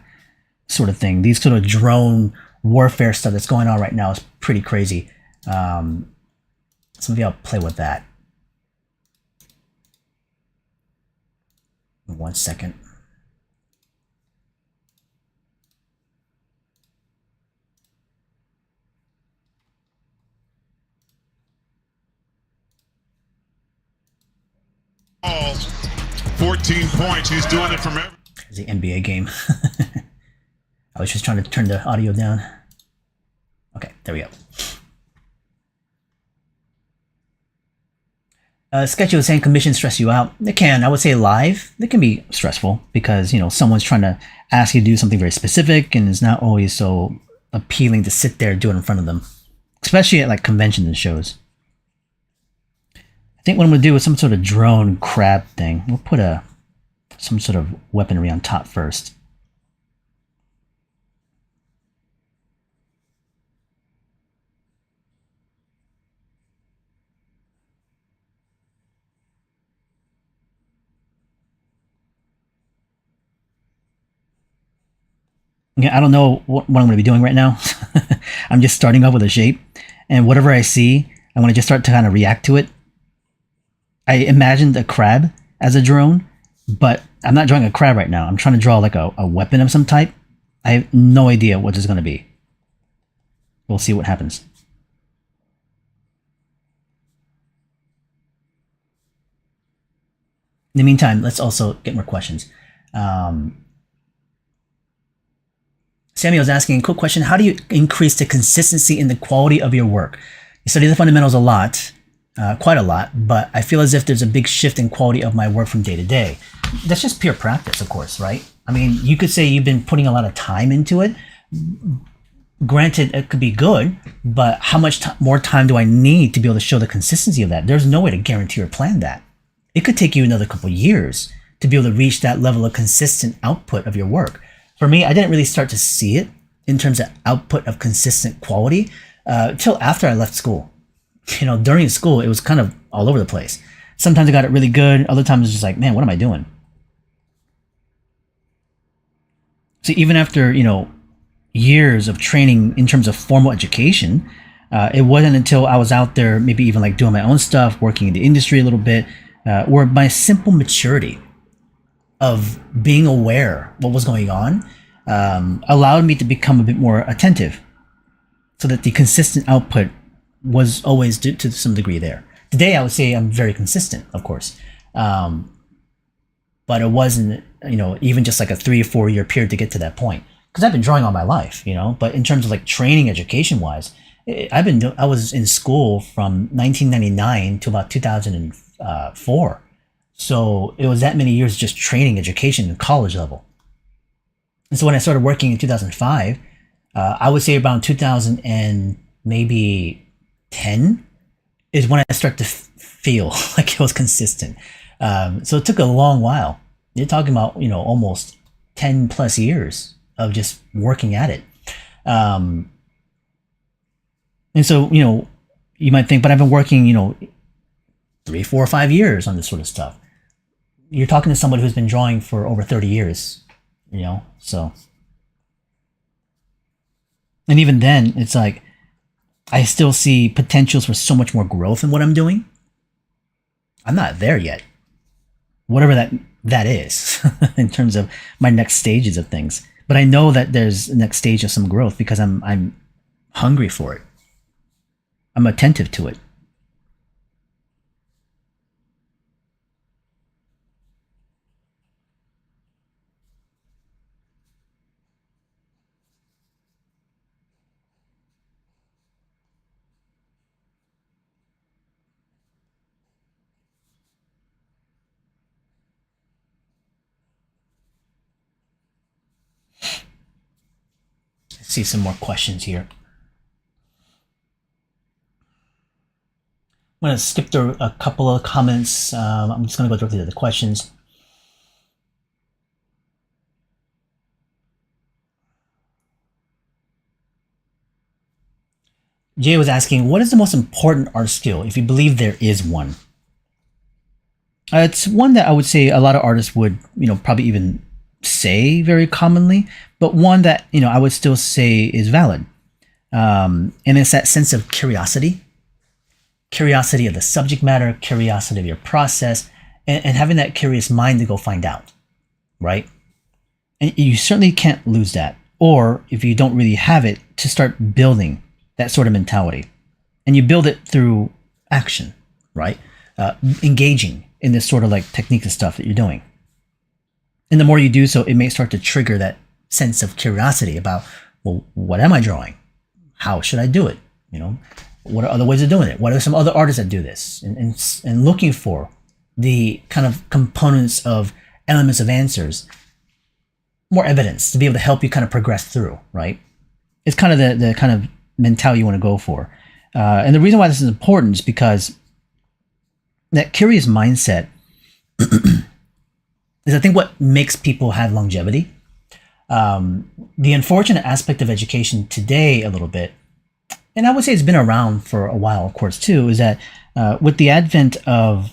Speaker 1: sort of thing. These sort of drone warfare stuff that's going on right now is pretty crazy. So maybe I'll play with that. 1 second.
Speaker 2: All 14 points. He's doing it from every.
Speaker 1: It's the NBA game. I was just trying to turn the audio down. Okay, there we go. Sketchy was saying commissions stress you out. They can. I would say live, they can be stressful because, someone's trying to ask you to do something very specific and it's not always so appealing to sit there and do it in front of them, especially at like conventions and shows. I think what I'm going to do is some sort of drone crab thing. We'll put some sort of weaponry on top first. Okay, I don't know what I'm going to be doing right now. I'm just starting off with a shape, and whatever I see, I want to just start to kind of react to it. I imagined a crab as a drone, but I'm not drawing a crab right now. I'm trying to draw like a weapon of some type. I have no idea what it's going to be. We'll see what happens. In the meantime, let's also get more questions. Samuel's asking, quick question, how do you increase the consistency in the quality of your work? You study the fundamentals a lot, quite a lot, but I feel as if there's a big shift in quality of my work from day to day. That's just pure practice, of course, right? I mean, you could say you've been putting a lot of time into it. Granted, it could be good, but how much more time do I need to be able to show the consistency of that? There's no way to guarantee or plan that. It could take you another couple of years to be able to reach that level of consistent output of your work. For me, I didn't really start to see it in terms of output of consistent quality till after I left school. You know, during school, it was kind of all over the place. Sometimes I got it really good. Other times it's just like, man, what am I doing? So even after, years of training in terms of formal education, it wasn't until I was out there, maybe even like doing my own stuff, working in the industry a little bit, where my simple maturity of being aware what was going on allowed me to become a bit more attentive, so that the consistent output was always to some degree there. Today, I would say I'm very consistent, of course, but it wasn't, even just like a 3 or 4 year period to get to that point. Because I've been drawing all my life, But in terms of like training, education wise, I was in school from 1999 to about 2004. So it was that many years just training, education, and college level. And so when I started working in 2005, I would say around 2000 and maybe 10 is when I start to feel like it was consistent. So it took a long while. You're talking about, almost 10 plus years of just working at it. And so, you might think, but I've been working, 3, 4, 5 years on this sort of stuff. You're talking to somebody who's been drawing for over 30 years, so. And even then, it's like, I still see potentials for so much more growth in what I'm doing. I'm not there yet. Whatever that is in terms of my next stages of things. But I know that there's a next stage of some growth because I'm hungry for it. I'm attentive to it. Let's see some more questions here. I'm going to skip through a couple of comments. I'm just going to go directly to the questions. Jay was asking, what is the most important art skill, if you believe there is one? It's one that I would say a lot of artists would, probably even say very commonly, but one that, I would still say is valid. And it's that sense of curiosity of the subject matter, curiosity of your process, and having that curious mind to go find out, right? And you certainly can't lose that. Or if you don't really have it, to start building that sort of mentality. And you build it through action, right? Engaging in this sort of like technique and stuff that you're doing. And the more you do so, it may start to trigger that sense of curiosity about, well, what am I drawing? How should I do it? What are other ways of doing it? What are some other artists that do this? And looking for the kind of components of elements of answers, more evidence to be able to help you kind of progress through, right? It's kind of the kind of mentality you want to go for. And the reason why this is important is because that curious mindset is, I think, what makes people have longevity. The unfortunate aspect of education today a little bit, and I would say it's been around for a while, of course, too, is that with the advent of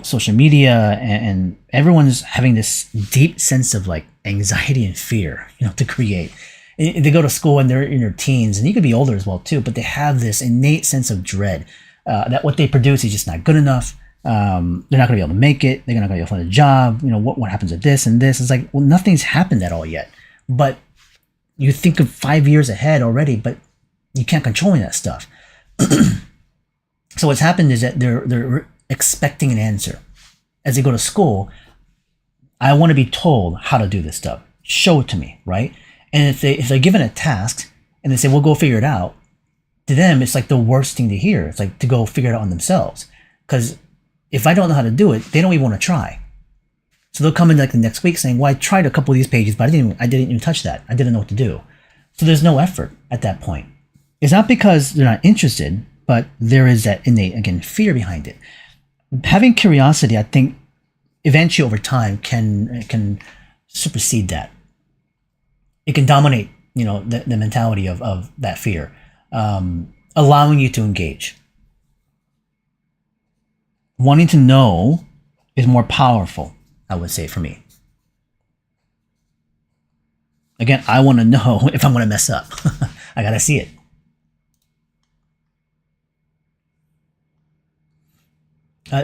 Speaker 1: social media and everyone's having this deep sense of like anxiety and fear, to create. They go to school and they're in their teens, and you could be older as well too, but they have this innate sense of dread that what they produce is just not good enough. They're not going to be able to make it. They're not going to be able to find a job. What happens to this and this? It's like, well, nothing's happened at all yet. But you think of 5 years ahead already, but you can't control any of that stuff. So what's happened is that they're expecting an answer. As they go to school, I want to be told how to do this stuff. Show it to me, right? And if they're given a task and they say, "Well, go figure it out," to them it's like the worst thing to hear. It's like to go figure it out on themselves. Because if I don't know how to do it, they don't even want to try. So they'll come in like the next week saying, "Well, I tried a couple of these pages, but I didn't even touch that. I didn't know what to do." So there's no effort at that point. It's not because they're not interested, but there is that innate, again, fear behind it. Having curiosity, I think, eventually over time can supersede that. It can dominate, the mentality of that fear, allowing you to engage. Wanting to know is more powerful, I would say, for me. Again, I want to know if I'm going to mess up. I got to see it.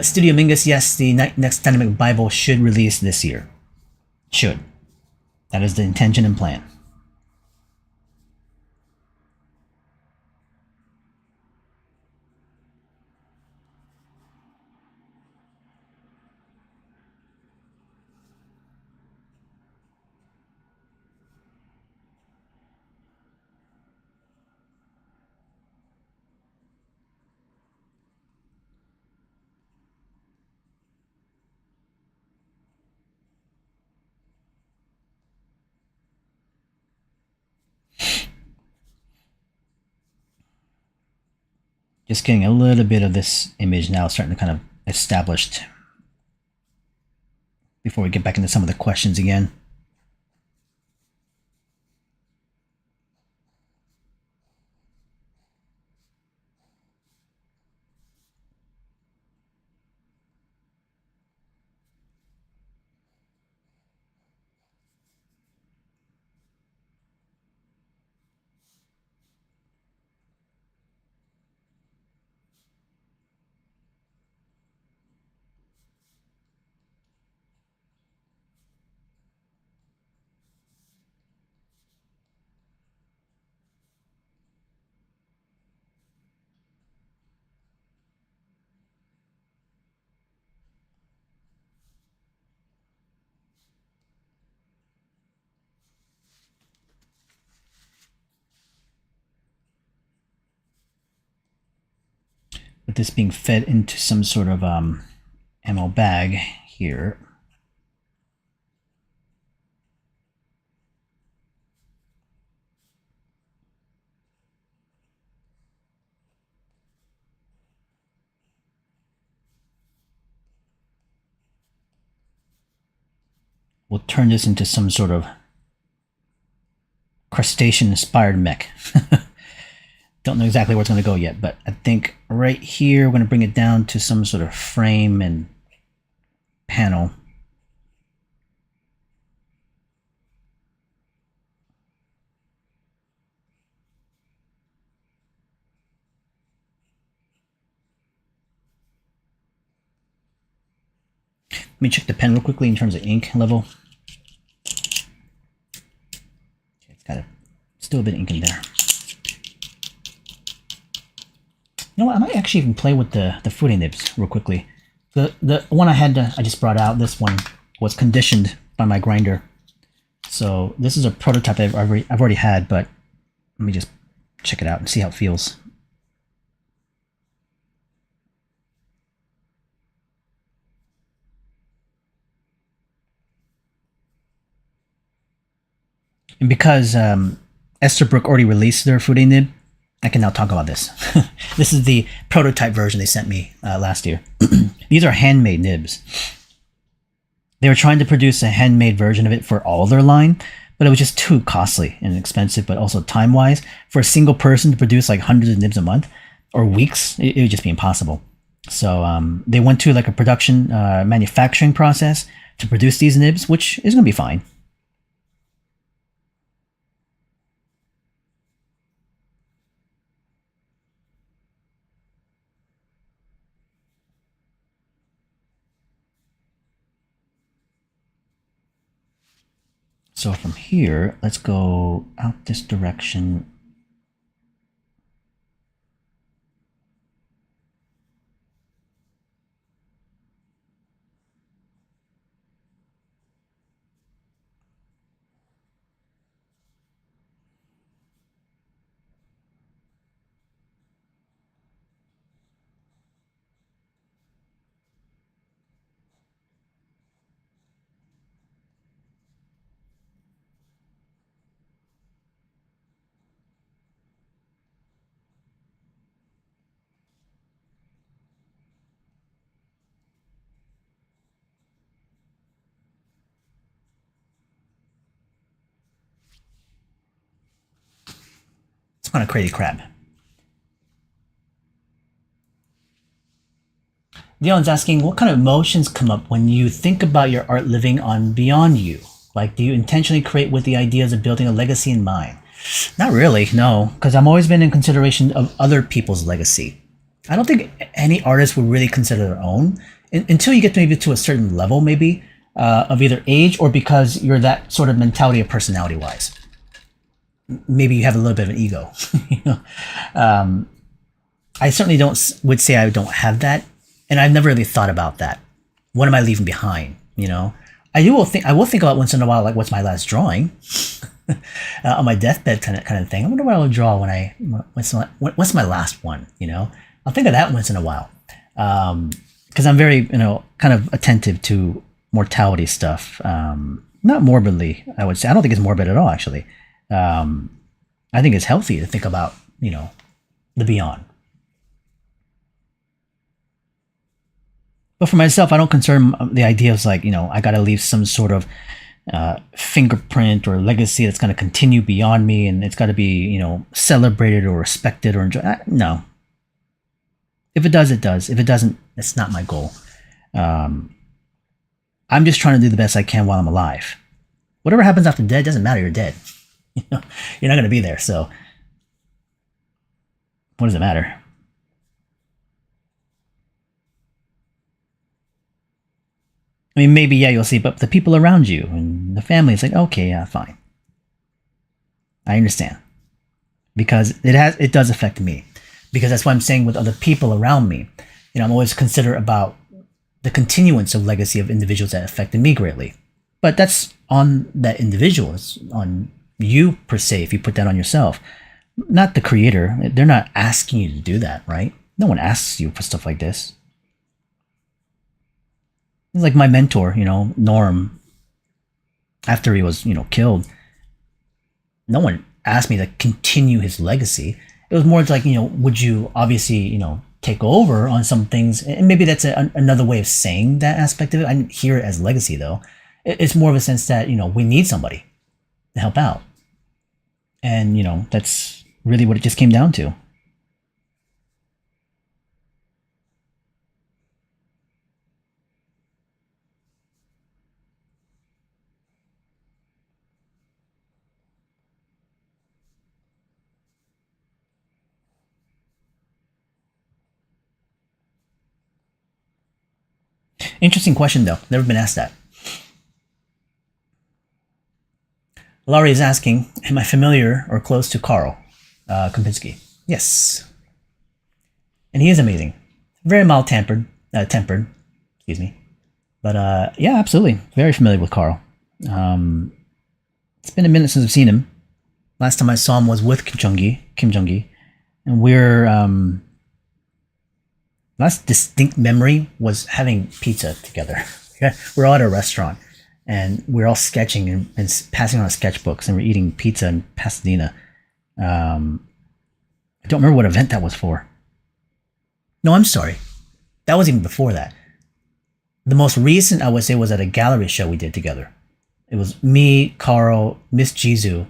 Speaker 1: Studio Mingus, yes, the next Dynamic Bible should release this year. Should. That is the intention and plan. Just getting a little bit of this image now starting to kind of established before we get back into some of the questions again. With this being fed into some sort of ammo bag here. We'll turn this into some sort of crustacean-inspired mech. Don't know exactly where it's going to go yet, but I think right here we're going to bring it down to some sort of frame and panel. Let me check the pen real quickly in terms of ink level. Okay, it's got still a bit of ink in there. You know what? I might actually even play with the fruity nibs real quickly. The one I just brought out, this one was conditioned by my grinder. So this is a prototype I've already had, but let me just check it out and see how it feels. And because Esterbrook already released their fruity nib, I can now talk about this. This is the prototype version they sent me last year. These are handmade nibs. They were trying to produce a handmade version of it for all their line, but it was just too costly and expensive, but also time-wise. For a single person to produce like hundreds of nibs a month or weeks, it would just be impossible. So they went to like a production manufacturing process to produce these nibs, which is going to be fine. So from here, let's go out this direction. It's kind of crazy crap. Dion's asking, what kind of emotions come up when you think about your art living on beyond you? Like, do you intentionally create with the ideas of building a legacy in mind? Not really, no, because I'm always been in consideration of other people's legacy. I don't think any artist would really consider their own until you get maybe to a certain level, maybe of either age or because you're that sort of mentality or personality wise. Maybe you have a little bit of an ego. You know? I certainly would say I don't have that, and I've never really thought about that. What am I leaving behind? You know, I will think about once in a while, like what's my last drawing on my deathbed kind of thing. I wonder what I'll draw what's my last one. You know, I'll think of that once in a while because I'm very kind of attentive to mortality stuff. Not morbidly, I would say. I don't think it's morbid at all, actually. I think it's healthy to think about the beyond. But for myself, I don't concern the idea of like, I got to leave some sort of fingerprint or legacy that's going to continue beyond me, and it's got to be, celebrated or respected or enjoyed. No. If it does, it does. If it doesn't, it's not my goal. I'm just trying to do the best I can while I'm alive. Whatever happens after dead doesn't matter. You're dead. You're not going to be there. So what does it matter? I mean, maybe, yeah, you'll see, but the people around you and the family, it's like, okay, yeah, fine. I understand. Because it does affect me. Because that's what I'm saying with other people around me. I'm always considerate about the continuance of legacy of individuals that affected me greatly. But that's on that individual. It's on you, per se, if you put that on yourself. Not the creator. They're not asking you to do that, right? No one asks you for stuff like this. It's like my mentor, Norm, after he was, killed, no one asked me to continue his legacy. It was more like, would you obviously, take over on some things? And maybe that's another way of saying that aspect of it. I didn't hear it as legacy, though. It's more of a sense that, we need somebody to help out. And, that's really what it just came down to. Interesting question, though. Never been asked that. Laurie is asking, am I familiar or close to Carl Kempinski? Yes. And he is amazing. Very mild-tempered. Excuse me. But yeah, absolutely. Very familiar with Carl. It's been a minute since I've seen him. Last time I saw him was with Kim Jong-gi. And last distinct memory was having pizza together. We're all at a restaurant, and we're all sketching and passing on sketchbooks, and we're eating pizza in Pasadena. I don't remember what event that was for. No, I'm sorry. That was even before that. The most recent, I would say, was at a gallery show we did together. It was me, Carl, Miss Jizu,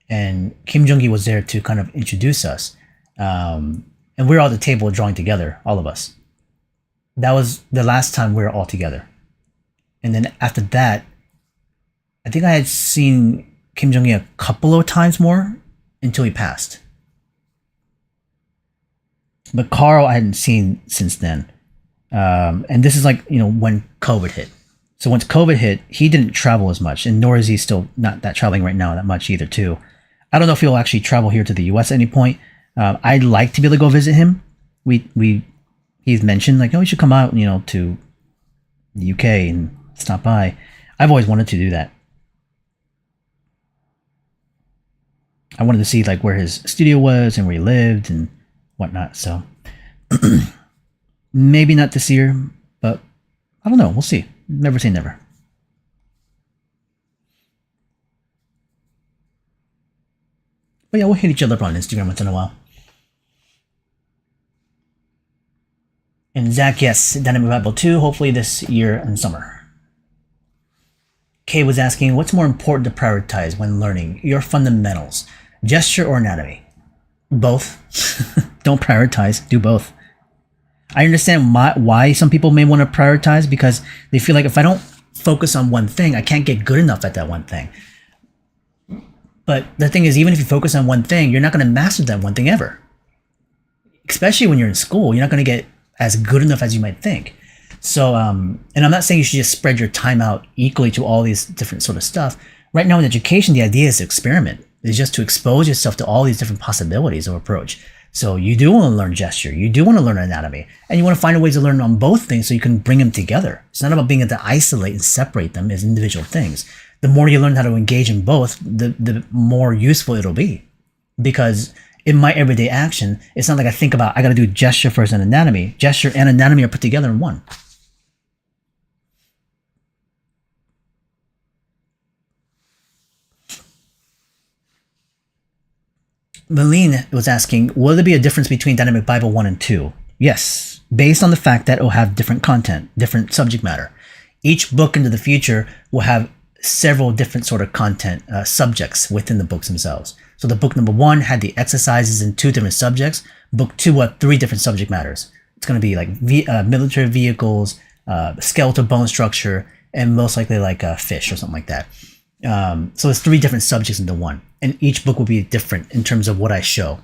Speaker 1: and Kim Jong-gi was there to kind of introduce us. And we were all at the table drawing together, all of us. That was the last time we were all together. And then after that, I think I had seen Kim Jong-gi a couple of times more until he passed. But Carl I hadn't seen since then. And this is like, when COVID hit. So once COVID hit, he didn't travel as much, and nor is he still not that traveling right now that much either too. I don't know if he'll actually travel here to the U.S. at any point. I'd like to be able to go visit him. He's mentioned like, oh, you should come out, to the UK and stop by. I've always wanted to do that. I wanted to see like where his studio was and where he lived and whatnot. So maybe not this year, but I don't know. We'll see. Never say never. But yeah, we'll hit each other up on Instagram once in a while. And Zach, yes, Dynamic Bible 2, hopefully this year in summer. Kay was asking, what's more important to prioritize when learning your fundamentals, gesture or anatomy? Both. Don't prioritize, do both. I understand why some people may want to prioritize, because they feel like if I don't focus on one thing, I can't get good enough at that one thing. But the thing is, even if you focus on one thing, you're not going to master that one thing ever. Especially when you're in school, you're not going to get as good enough as you might think. So, and I'm not saying you should just spread your time out equally to all these different sort of stuff. Right now in education, the idea is to experiment. It's just to expose yourself to all these different possibilities of approach. So you do want to learn gesture, you do want to learn anatomy, and you want to find a way to learn on both things so you can bring them together. It's not about being able to isolate and separate them as individual things. The more you learn how to engage in both, the more useful it'll be. Because in my everyday action, it's not like I think about, I got to do gesture first and anatomy. Gesture and anatomy are put together in one. Malene was asking, will there be a difference between Dynamic Bible 1 and 2? Yes, based on the fact that it will have different content, different subject matter. Each book into the future will have several different sort of content subjects within the books themselves. So the book number 1 had the exercises in 2 different subjects. Book 2 had 3 different subject matters. It's going to be like military vehicles, skeletal bone structure, and most likely like fish or something like that. So it's 3 different subjects into one, and each book will be different in terms of what I show,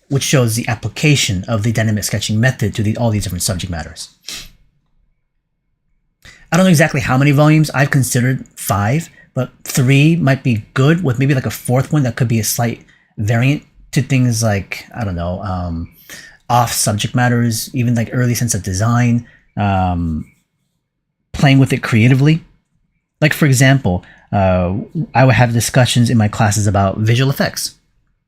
Speaker 1: which shows the application of the dynamic sketching method to all these different subject matters. I don't know exactly how many volumes. I've considered 5, but 3 might be good, with maybe like a 4th one that could be a slight variant to things like, I don't know, off subject matters, even like early sense of design, playing with it creatively. Like for example, I would have discussions in my classes about visual effects.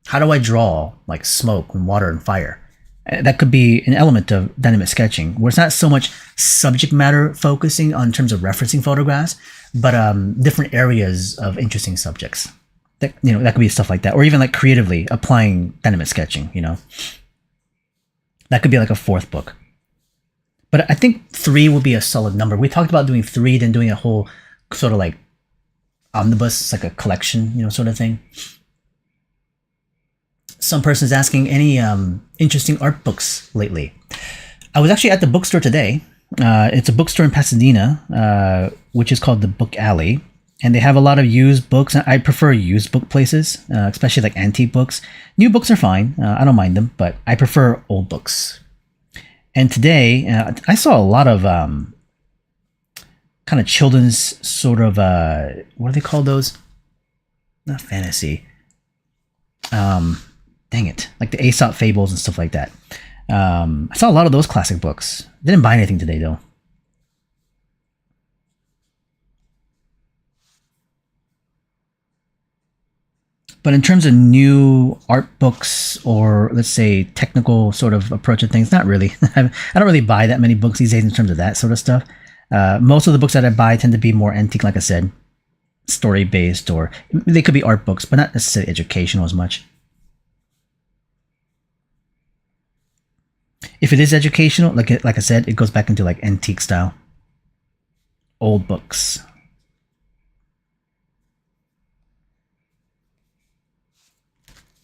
Speaker 1: How do I draw like smoke and water and fire? That could be an element of dynamic sketching, where it's not so much subject matter focusing on terms of referencing photographs, but different areas of interesting subjects. That could be stuff like that, or even like creatively applying dynamic sketching. That could be like a 4th book. But I think 3 would be a solid number. We talked about doing 3, then doing a whole sort of like omnibus, like a collection, sort of thing. Some person's asking, any interesting art books lately? I was actually at the bookstore today. It's a bookstore in Pasadena, which is called the Book Alley, and they have a lot of used books. I prefer used book places, especially like antique books. New books are fine. I don't mind them, but I prefer old books. And today, I saw a lot of kind of children's sort of, what do they call those? Not fantasy. Dang it. Like the Aesop fables and stuff like that. I saw a lot of those classic books. Didn't buy anything today though. But in terms of new art books, or let's say technical sort of approach of things, not really. I don't really buy that many books these days in terms of that sort of stuff. Most of the books that I buy tend to be more antique, like I said, story based, or they could be art books, but not necessarily educational as much. If it is educational, like I said, it goes back into like antique style, old books.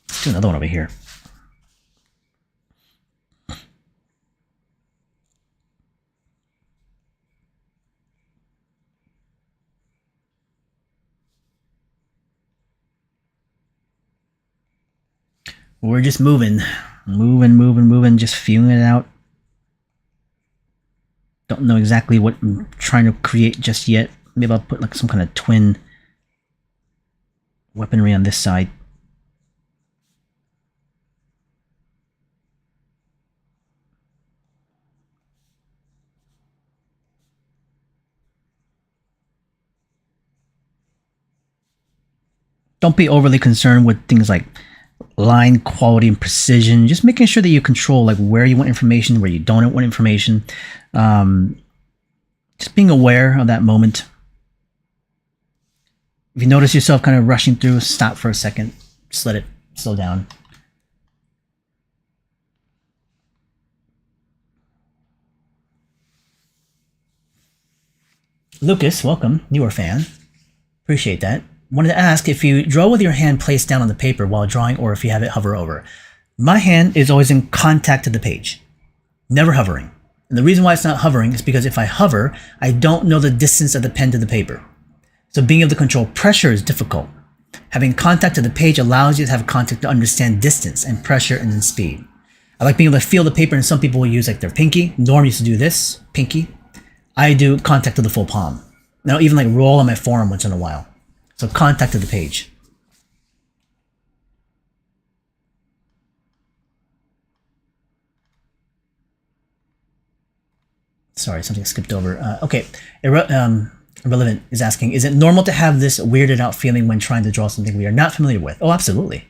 Speaker 1: Let's do another one over here. We're just moving, just feeling it out. Don't know exactly what I'm trying to create just yet. Maybe I'll put like some kind of twin weaponry on this side. Don't be overly concerned with things like line quality and precision. Just making sure that you control like where you want information, where you don't want information. Just being aware of that moment. If you notice yourself kind of rushing through, stop for a second. Just let it slow down. Lucas, welcome. Newer fan. Appreciate that. Wanted to ask if you draw with your hand placed down on the paper while drawing or if you have it hover over. My hand is always in contact to the page, never hovering. And the reason why it's not hovering is because if I hover, I don't know the distance of the pen to the paper. So being able to control pressure is difficult. Having contact to the page allows you to have contact to understand distance and pressure and then speed. I like being able to feel the paper, and some people will use like their pinky. Norm used to do this, pinky. I do contact to the full palm. And I'll even like roll on my forearm once in a while. So contact to the page. Sorry, something I skipped over. Okay, Irrelevant is asking, is it normal to have this weirded out feeling when trying to draw something we are not familiar with? Oh, absolutely.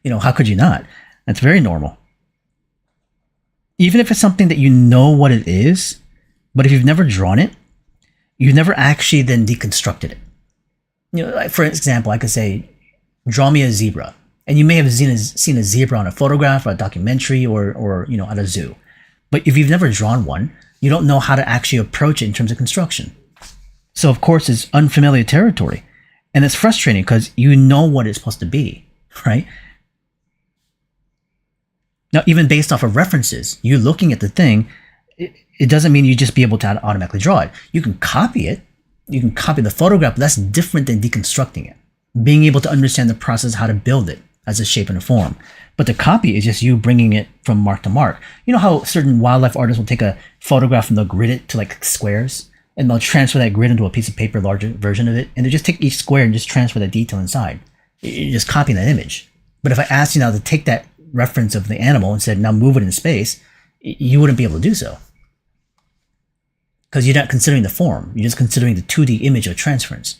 Speaker 1: You know, how could you not? That's very normal. Even if it's something that you know what it is, but if you've never drawn it, you've never actually then deconstructed it. You know, like for example, I could say, draw me a zebra. And you may have seen a zebra on a photograph or a documentary or you know, at a zoo. But if you've never drawn one, you don't know how to actually approach it in terms of construction. So of course it's unfamiliar territory. And it's frustrating because you know what it's supposed to be, right? Now, even based off of references, you looking at the thing, it doesn't mean you just be able to automatically draw it. You can copy it. You can copy the photograph, but that's different than deconstructing it. Being able to understand the process, how to build it as a shape and a form. But the copy is just you bringing it from mark to mark. You know how certain wildlife artists will take a photograph and they'll grid it to like squares, and they'll transfer that grid into a piece of paper, larger version of it, and they just take each square and just transfer that detail inside. You're just copying that image. But if I asked you now to take that reference of the animal and said, now move it in space, you wouldn't be able to do so. Because you're not considering the form. You're just considering the 2D image of transference.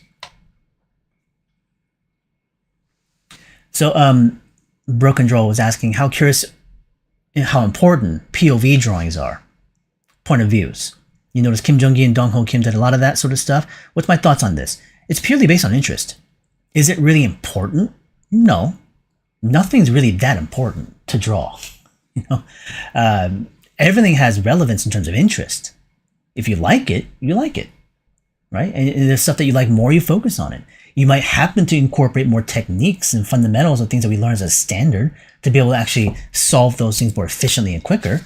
Speaker 1: So, Broken Draw was asking how curious how important POV drawings are. Point of views. You notice Kim Jong-gi and Dong Ho Kim did a lot of that sort of stuff. What's my thoughts on this? It's purely based on interest. Is it really important? No. Nothing's really that important to draw. You know, everything has relevance in terms of interest. If you like it, right? And there's stuff that you like more, you focus on it. You might happen to incorporate more techniques and fundamentals of things that we learn as a standard to be able to actually solve those things more efficiently and quicker.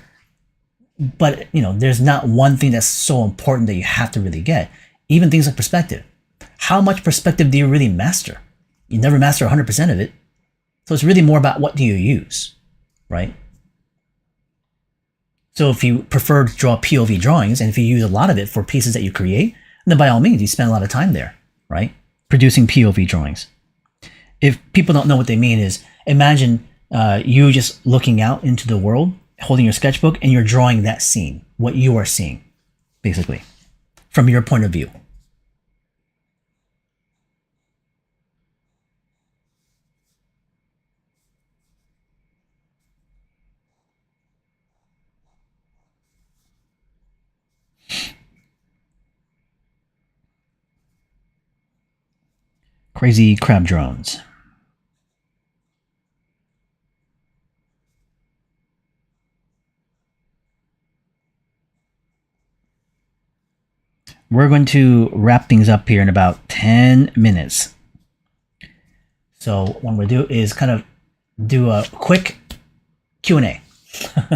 Speaker 1: But, you know, there's not one thing that's so important that you have to really get. Even things like perspective. How much perspective do you really master? You never master 100% of it. So it's really more about what do you use, right? So if you prefer to draw POV drawings, and if you use a lot of it for pieces that you create, then by all means, you spend a lot of time there, right? Producing POV drawings. If people don't know what they mean is, imagine you just looking out into the world, holding your sketchbook, and you're drawing that scene, what you are seeing, basically, from your point of view. Crazy crab drones. We're going to wrap things up here in about 10 minutes. So what I'm going to do is kind of do a quick Q&A.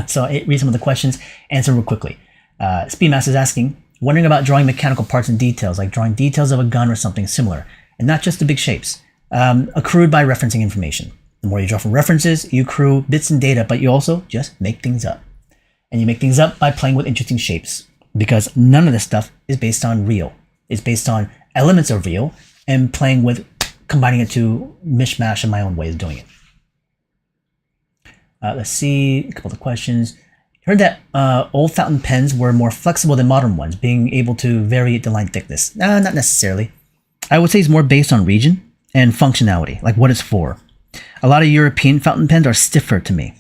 Speaker 1: So I read some of the questions, answer real quickly. Speedmaster is asking, wondering about drawing mechanical parts and details, like drawing details of a gun or something similar, and not just the big shapes. Accrued by referencing information. The more you draw from references, you accrue bits and data, but you also just make things up. And you make things up by playing with interesting shapes, because none of this stuff is based on real. It's based on elements are real, and playing with combining it to mishmash in my own way of doing it. Let's see a couple of questions. Heard that old fountain pens were more flexible than modern ones, being able to vary the line thickness. Not necessarily. I would say it's more based on region and functionality, like what it's for. A lot of European fountain pens are stiffer to me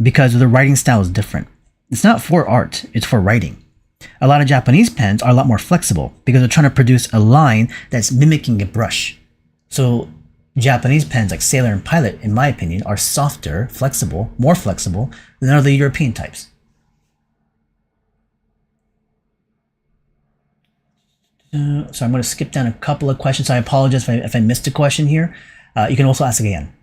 Speaker 1: because the writing style is different. It's not for art, it's for writing. A lot of Japanese pens are a lot more flexible because they're trying to produce a line that's mimicking a brush. So Japanese pens like Sailor and Pilot, in my opinion, are softer, flexible, more flexible than other European types. So I'm going to skip down a couple of questions. I apologize if I missed a question here. You can also ask again.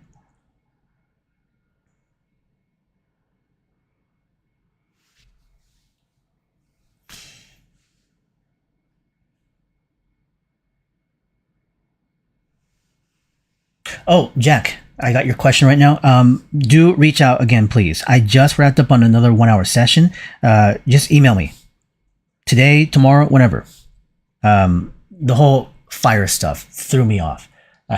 Speaker 1: Oh, Jack, I got your question right now. Do reach out again, please. I just wrapped up on another 1 hour session. Just email me today, tomorrow, whenever. The whole fire stuff threw me off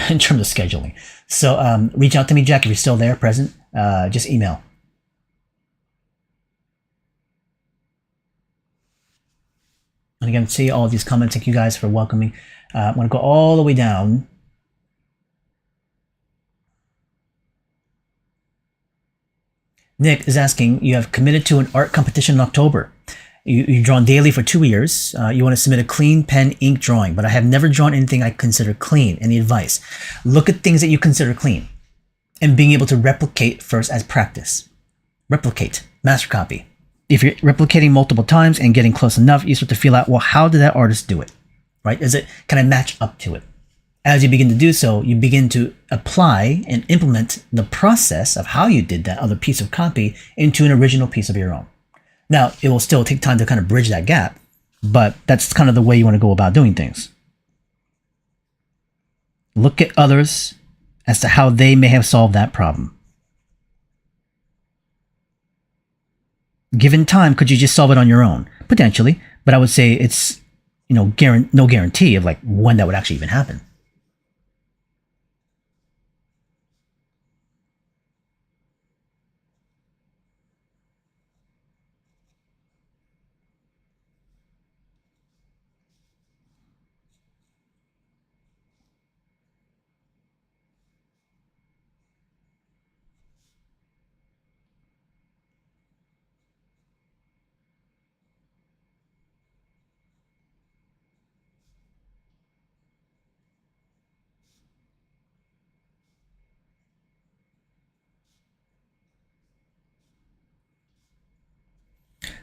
Speaker 1: in terms of scheduling. So reach out to me, Jack, if you're still there, present. Just email. And again, see all of these comments. Thank you guys for welcoming. I'm going to go all the way down. Nick is asking, you have committed to an art competition in October. You've drawn daily for 2 years. You want to submit a clean pen ink drawing, but I have never drawn anything I consider clean. Any advice? Look at things that you consider clean and being able to replicate first as practice. Replicate, master copy. If you're replicating multiple times and getting close enough, you start to feel out, well, how did that artist do it? Right? Can I match up to it? As you begin to do so, you begin to apply and implement the process of how you did that other piece of copy into an original piece of your own. Now, it will still take time to kind of bridge that gap, but that's kind of the way you want to go about doing things. Look at others as to how they may have solved that problem. Given time, could you just solve it on your own? Potentially, but I would say it's, no guarantee of like when that would actually even happen.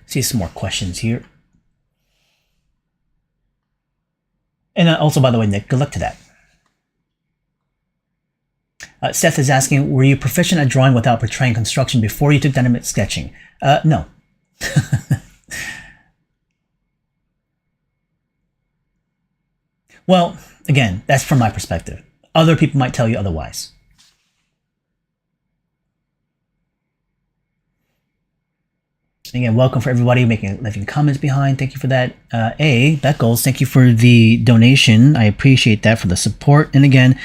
Speaker 1: See some more questions here. And also, by the way, Nick, good luck to that. Seth is asking, were you proficient at drawing without portraying construction before you took dynamic sketching? No. Well, again, that's from my perspective. Other people might tell you otherwise. Again, welcome for everybody leaving comments behind. Thank you for that. Beckles, thank you for the donation. I appreciate that, for the support. And again,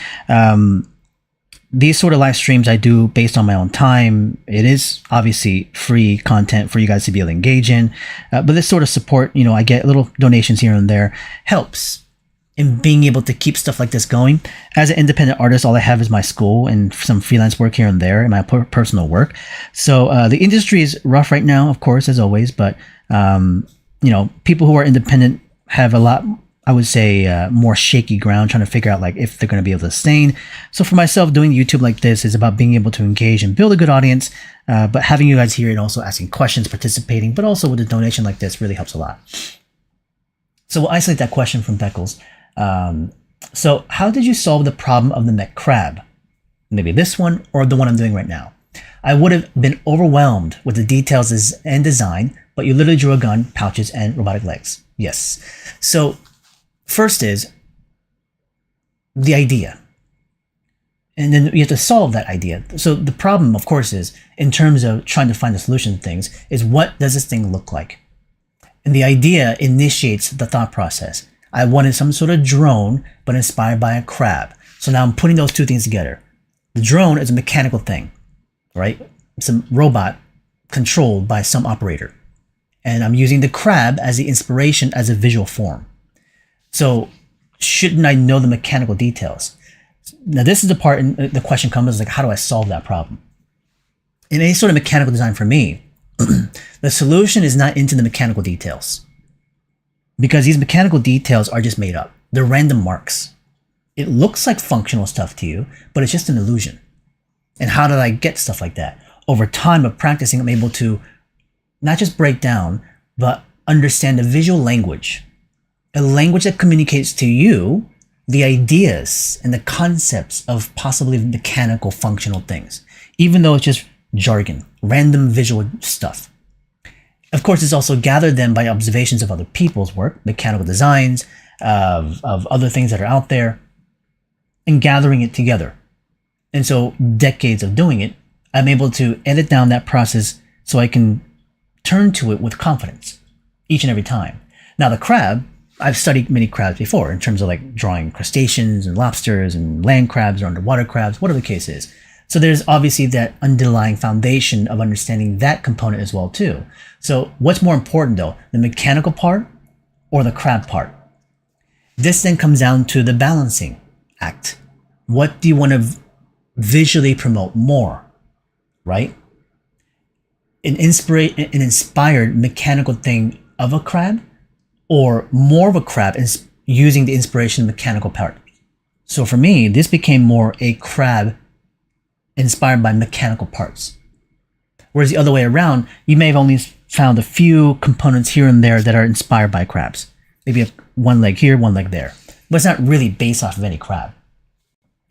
Speaker 1: these sort of live streams I do based on my own time. It is obviously free content for you guys to be able to engage in. But this sort of support, I get little donations here and there, helps in being able to keep stuff like this going. As an independent artist, all I have is my school and some freelance work here and there and my personal work. So the industry is rough right now, of course, as always. But, people who are independent have a lot, I would say, more shaky ground, trying to figure out like if they're going to be able to sustain. So for myself, doing YouTube like this is about being able to engage and build a good audience. But having you guys here and also asking questions, participating, but also with a donation like this really helps a lot. So we'll isolate that question from Beckles. So how did you solve the problem of the mech crab? Maybe this one or the one I'm doing right now. I would have been overwhelmed with the details and design, but you literally drew a gun, pouches, and robotic legs. Yes. So first is the idea. And then you have to solve that idea. So the problem, of course, is in terms of trying to find the solution to things is, what does this thing look like? And the idea initiates the thought process. I wanted some sort of drone, but inspired by a crab. So now I'm putting those two things together. The drone is a mechanical thing, right? It's a robot controlled by some operator. And I'm using the crab as the inspiration as a visual form. So shouldn't I know the mechanical details? Now this is the part, and the question comes like, how do I solve that problem? In any sort of mechanical design for me, the solution is not into the mechanical details. Because these mechanical details are just made up. They're random marks. It looks like functional stuff to you, but it's just an illusion. And how did I get stuff like that? Over time of practicing, I'm able to not just break down, but understand the visual language. A language that communicates to you the ideas and the concepts of possibly mechanical functional things, even though it's just jargon, random visual stuff. Of course, it's also gathered then by observations of other people's work, mechanical designs, of other things that are out there, and gathering it together. And so decades of doing it, I'm able to edit down that process so I can turn to it with confidence each and every time. Now the crab, I've studied many crabs before in terms of like drawing crustaceans and lobsters and land crabs or underwater crabs, whatever the case is. So there's obviously that underlying foundation of understanding that component as well too. So what's more important though, the mechanical part or the crab part? This then comes down to the balancing act. What do you want to visually promote more, right? An inspired mechanical thing of a crab, or more of a crab using the inspiration mechanical part. So for me, this became more a crab inspired by mechanical parts. Whereas the other way around, you may have only found a few components here and there that are inspired by crabs. Maybe one leg here, one leg there. But it's not really based off of any crab.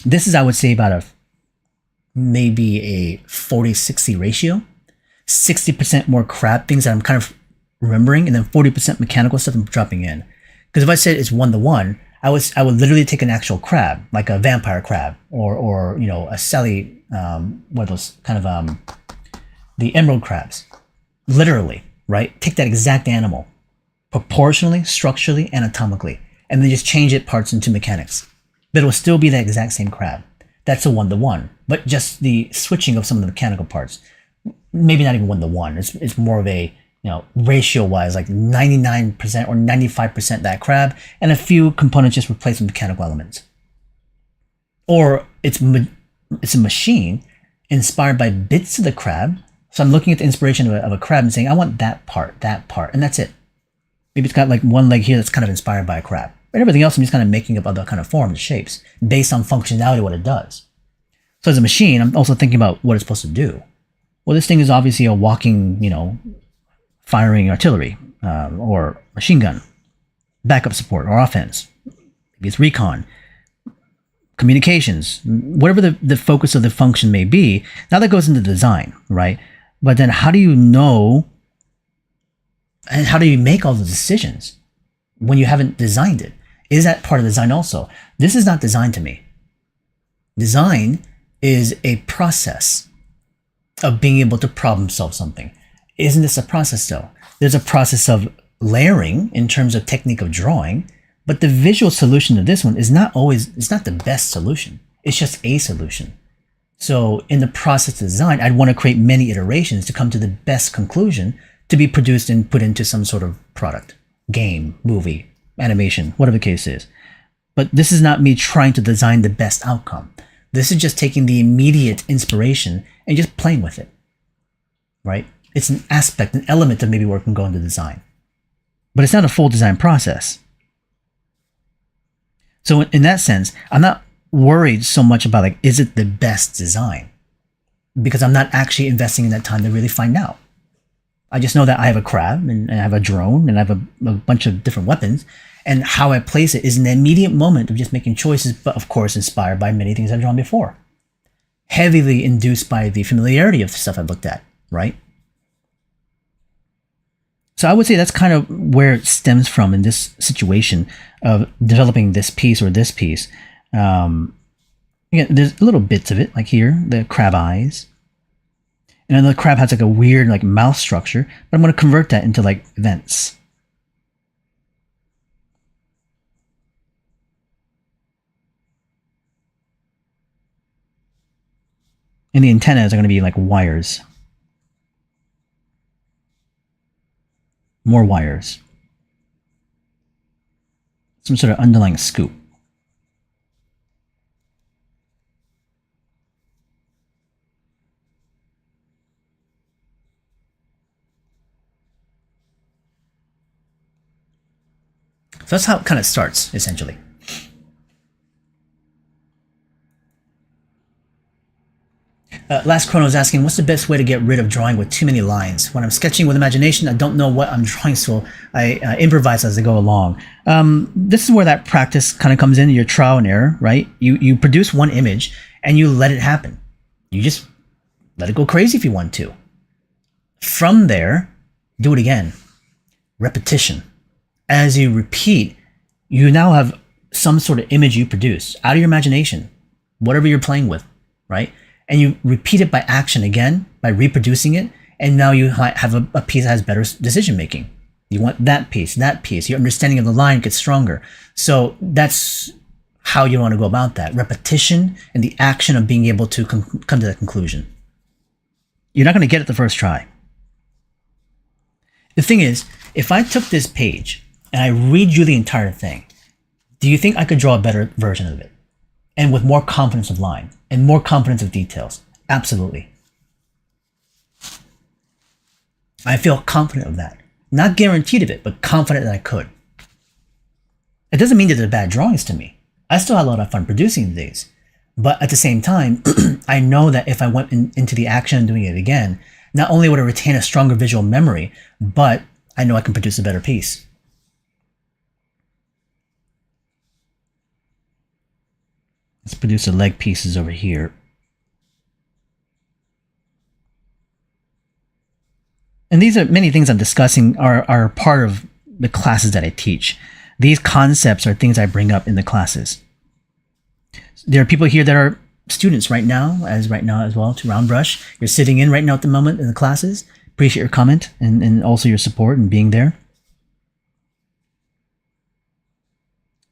Speaker 1: This is, I would say, about maybe a 40-60 ratio. 60% more crab things that I'm kind of remembering, and then 40% mechanical stuff I'm dropping in. Because if I said it's 1-to-1, I would literally take an actual crab, like a vampire crab, or you know, a Sally, what are those kind of the emerald crabs, literally, right? Take that exact animal, proportionally, structurally, anatomically, and then just change it parts into mechanics. But it will still be that exact same crab. That's a 1-to-1, but just the switching of some of the mechanical parts. Maybe not even 1-to-1. It's more of a, you know, ratio-wise, like 99% or 95% that crab, and a few components just replaced with mechanical elements. Or it's a machine inspired by bits of the crab. So I'm looking at the inspiration of a crab and saying, I want that part, and that's it. Maybe it's got like one leg here that's kind of inspired by a crab. But everything else I'm just kind of making up other kind of forms, shapes, based on functionality, what it does. So as a machine, I'm also thinking about what it's supposed to do. Well, this thing is obviously a walking, you know, firing artillery, or machine gun, backup support, or offense. Maybe it's recon, communications, whatever the focus of the function may be. Now that goes into design, right? But then how do you know, and how do you make all the decisions when you haven't designed it? Is that part of design also? This is not design to me. Design is a process of being able to problem solve something. Isn't this a process though? There's a process of layering in terms of technique of drawing, but the visual solution of this one is not always, it's not the best solution. It's just a solution. So in the process of design, I'd want to create many iterations to come to the best conclusion to be produced and put into some sort of product, game, movie, animation, whatever the case is. But this is not me trying to design the best outcome. This is just taking the immediate inspiration and just playing with it, right? It's an aspect, an element of maybe where it can go into design. But it's not a full design process. So in that sense, I'm not worried so much about like, is it the best design? Because I'm not actually investing in that time to really find out. I just know that I have a crab and I have a drone and I have a bunch of different weapons, and how I place it is an immediate moment of just making choices, but of course inspired by many things I've drawn before. Heavily induced by the familiarity of the stuff I've looked at, right? So I would say that's kind of where it stems from in this situation of developing this piece or this piece. Again, there's little bits of it, like here, the crab eyes. And then the crab has like a weird like mouth structure, but I'm going to convert that into like vents. And the antennas are going to be like wires. More wires. Some sort of underlying scoop. So that's how it kind of starts, essentially. Last Chrono is asking, what's the best way to get rid of drawing with too many lines? When I'm sketching with imagination, I don't know what I'm drawing, so I improvise as I go along. This is where that practice kind of comes in, your trial and error, right? You produce one image and you let it happen. You just let it go crazy if you want to. From there, do it again. Repetition. As you repeat, you now have some sort of image you produce out of your imagination, whatever you're playing with, right? And you repeat it by action again, by reproducing it, and now you have a piece that has better decision making. You want that piece, your understanding of the line gets stronger. So that's how you want to go about that. Repetition and the action of being able to come to that conclusion. You're not going to get it the first try. The thing is, if I took this page and I read you the entire thing, do you think I could draw a better version of it? And with more confidence of line and more confidence of details? Absolutely. I feel confident of that. Not guaranteed of it, but confident that I could. It doesn't mean that they're bad drawings to me. I still had a lot of fun producing these. But at the same time, I know that if I went into the action and doing it again, not only would I retain a stronger visual memory, but I know I can produce a better piece. Let's produce the leg pieces over here. And these are many things I'm discussing are part of the classes that I teach. These concepts are things I bring up in the classes. There are people here that are students right now as well to Round Brush. You're sitting in right now at the moment in the classes. Appreciate your comment and also your support and being there.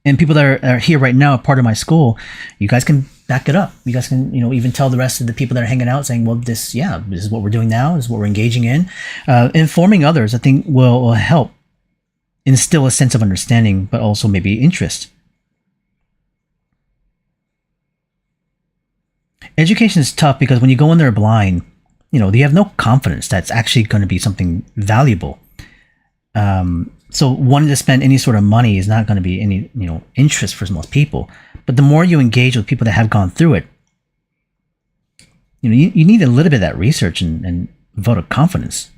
Speaker 1: And people that are here right now, part of my school, you guys can back it up. You guys can, even tell the rest of the people that are hanging out saying, well, this is what we're doing now. This is what we're engaging in. Informing others, I think, will help instill a sense of understanding, but also maybe interest. Education is tough because when you go in there blind, you have no confidence that's actually going to be something valuable. So wanting to spend any sort of money is not going to be any, interest for most people. But the more you engage with people that have gone through it, you need a little bit of that research and vote of confidence.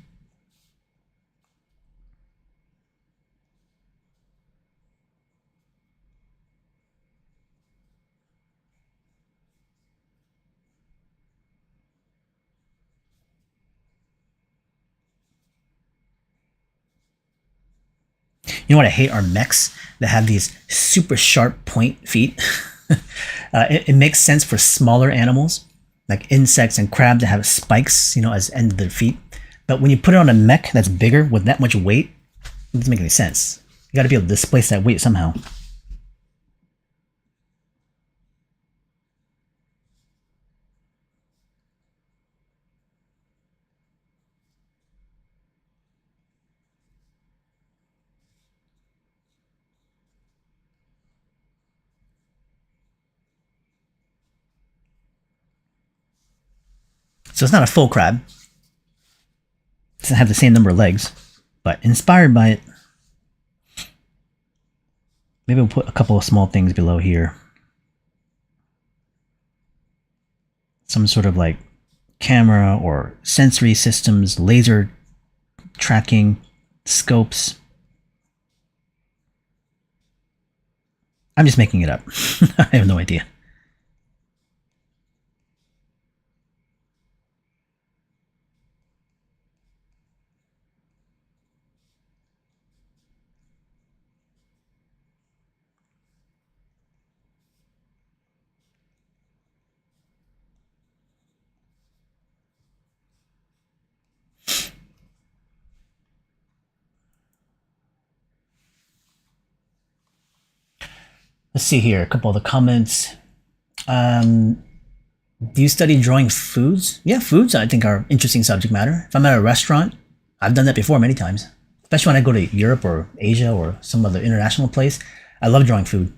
Speaker 1: You know what I hate are mechs that have these super sharp point feet. It makes sense for smaller animals like insects and crabs that have spikes, as end of their feet. But when you put it on a mech that's bigger with that much weight, it doesn't make any sense. You got to be able to displace that weight somehow. So it's not a full crab. It doesn't have the same number of legs, but inspired by it. Maybe we'll put a couple of small things below here. Some sort of like camera or sensory systems, laser tracking, scopes. I'm just making it up. I have no idea. Let's see here, a couple of the comments. Do you study drawing foods? Yeah, foods I think are interesting subject matter. If I'm at a restaurant, I've done that before many times. Especially when I go to Europe or Asia or some other international place. I love drawing food.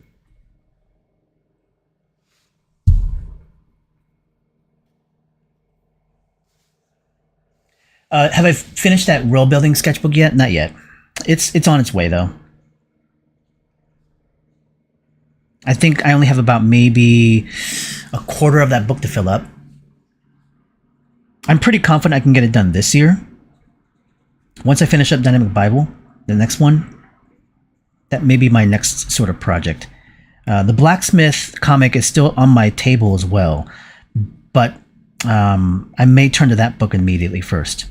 Speaker 1: Have I finished that world building sketchbook yet? Not yet. It's on its way though. I think I only have about maybe a quarter of that book to fill up. I'm pretty confident I can get it done this year. Once I finish up Dynamic Bible, the next one, that may be my next sort of project. The Blacksmith comic is still on my table as well, but I may turn to that book immediately first.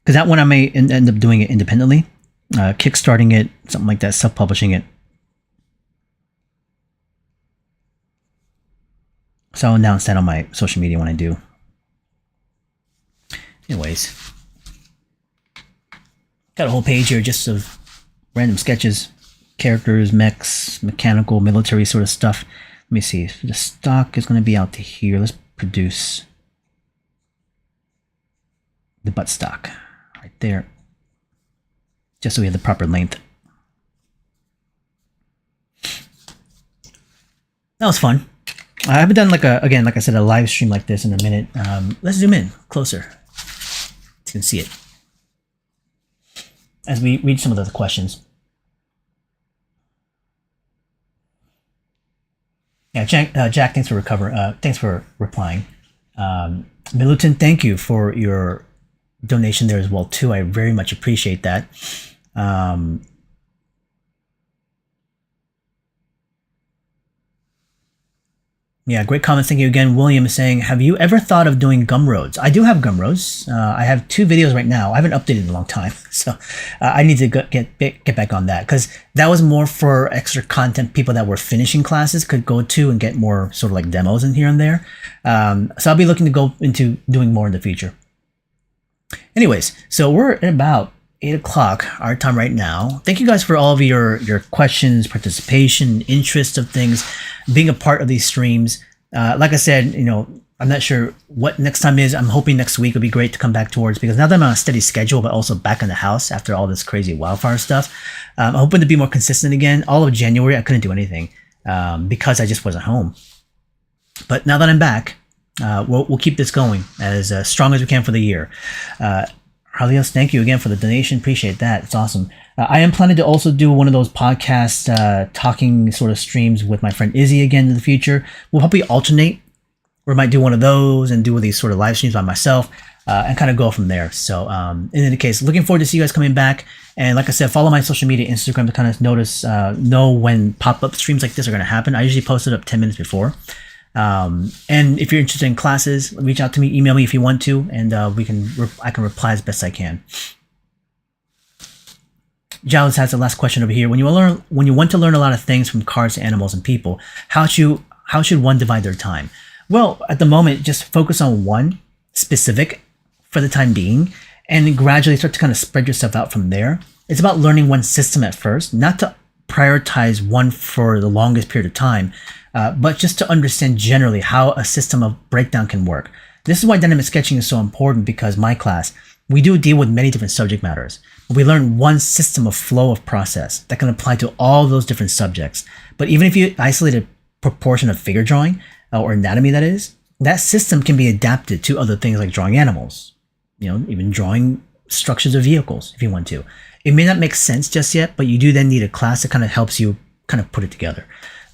Speaker 1: Because that one I may end up doing it independently, kickstarting it, something like that, self-publishing it. So I'll announce that on my social media when I do. Anyways, got a whole page here just of random sketches, characters, mechs, mechanical, military sort of stuff. Let me see. The stock is going to be out to here. Let's produce the butt stock right there, just so we have the proper length. That was fun. I haven't done like I said, a live stream like this in a minute. Let's zoom in closer so you can see it as we read some of the questions. Yeah, Jack, thanks for replying. Milutin, thank you for your donation there as well too. I very much appreciate that. Yeah, great comments. Thank you again. William is saying, have you ever thought of doing Gumroads? I do have Gumroads. I have 2 videos right now. I haven't updated in a long time, so I need to get back on that, because that was more for extra content. People that were finishing classes could go to and get more sort of like demos in here and there. So I'll be looking to go into doing more in the future. Anyways, so we're at about 8 o'clock our time right now. Thank you guys for all of your questions, participation, interest of things, being a part of these streams. Like I said, I'm not sure what next time is. I'm hoping next week will be great to come back towards, because now that I'm on a steady schedule, but also back in the house after all this crazy wildfire stuff, I'm hoping to be more consistent again. All of January, I couldn't do anything because I just wasn't home. But now that I'm back, we'll keep this going as strong as we can for the year. Harlios, thank you again for the donation. Appreciate that. It's awesome. I am planning to also do one of those podcast talking sort of streams with my friend Izzy again in the future. We'll probably alternate. We might do one of those and do one of these sort of live streams by myself and kind of go from there. So in any case, looking forward to see you guys coming back. And like I said, follow my social media, Instagram, to kind of know when pop-up streams like this are going to happen. I usually post it up 10 minutes before. And if you're interested in classes, reach out to me, email me if you want to, and I can reply as best I can. Giles has the last question over here. When you want to learn a lot of things from cards to animals and people, how should one divide their time? Well, at the moment, just focus on one specific for the time being, and gradually start to kind of spread yourself out from there. It's about learning one system at first, not to prioritize one for the longest period of time, but just to understand generally how a system of breakdown can work. This is why dynamic sketching is so important, because my class, we do deal with many different subject matters. We learn one system of flow of process that can apply to all those different subjects. But even if you isolate a proportion of figure drawing or anatomy, that system can be adapted to other things like drawing animals, even drawing structures of vehicles if you want to. It may not make sense just yet, but you do then need a class that kind of helps you kind of put it together.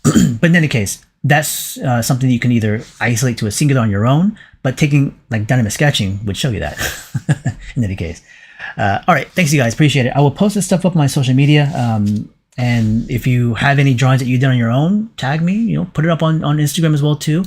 Speaker 1: But in any case, that's something that you can either isolate to a singular on your own, but taking like dynamic sketching would show you that. In any case. All right. Thanks, you guys. Appreciate it. I will post this stuff up on my social media. And if you have any drawings that you've done on your own, tag me, put it up on Instagram as well too.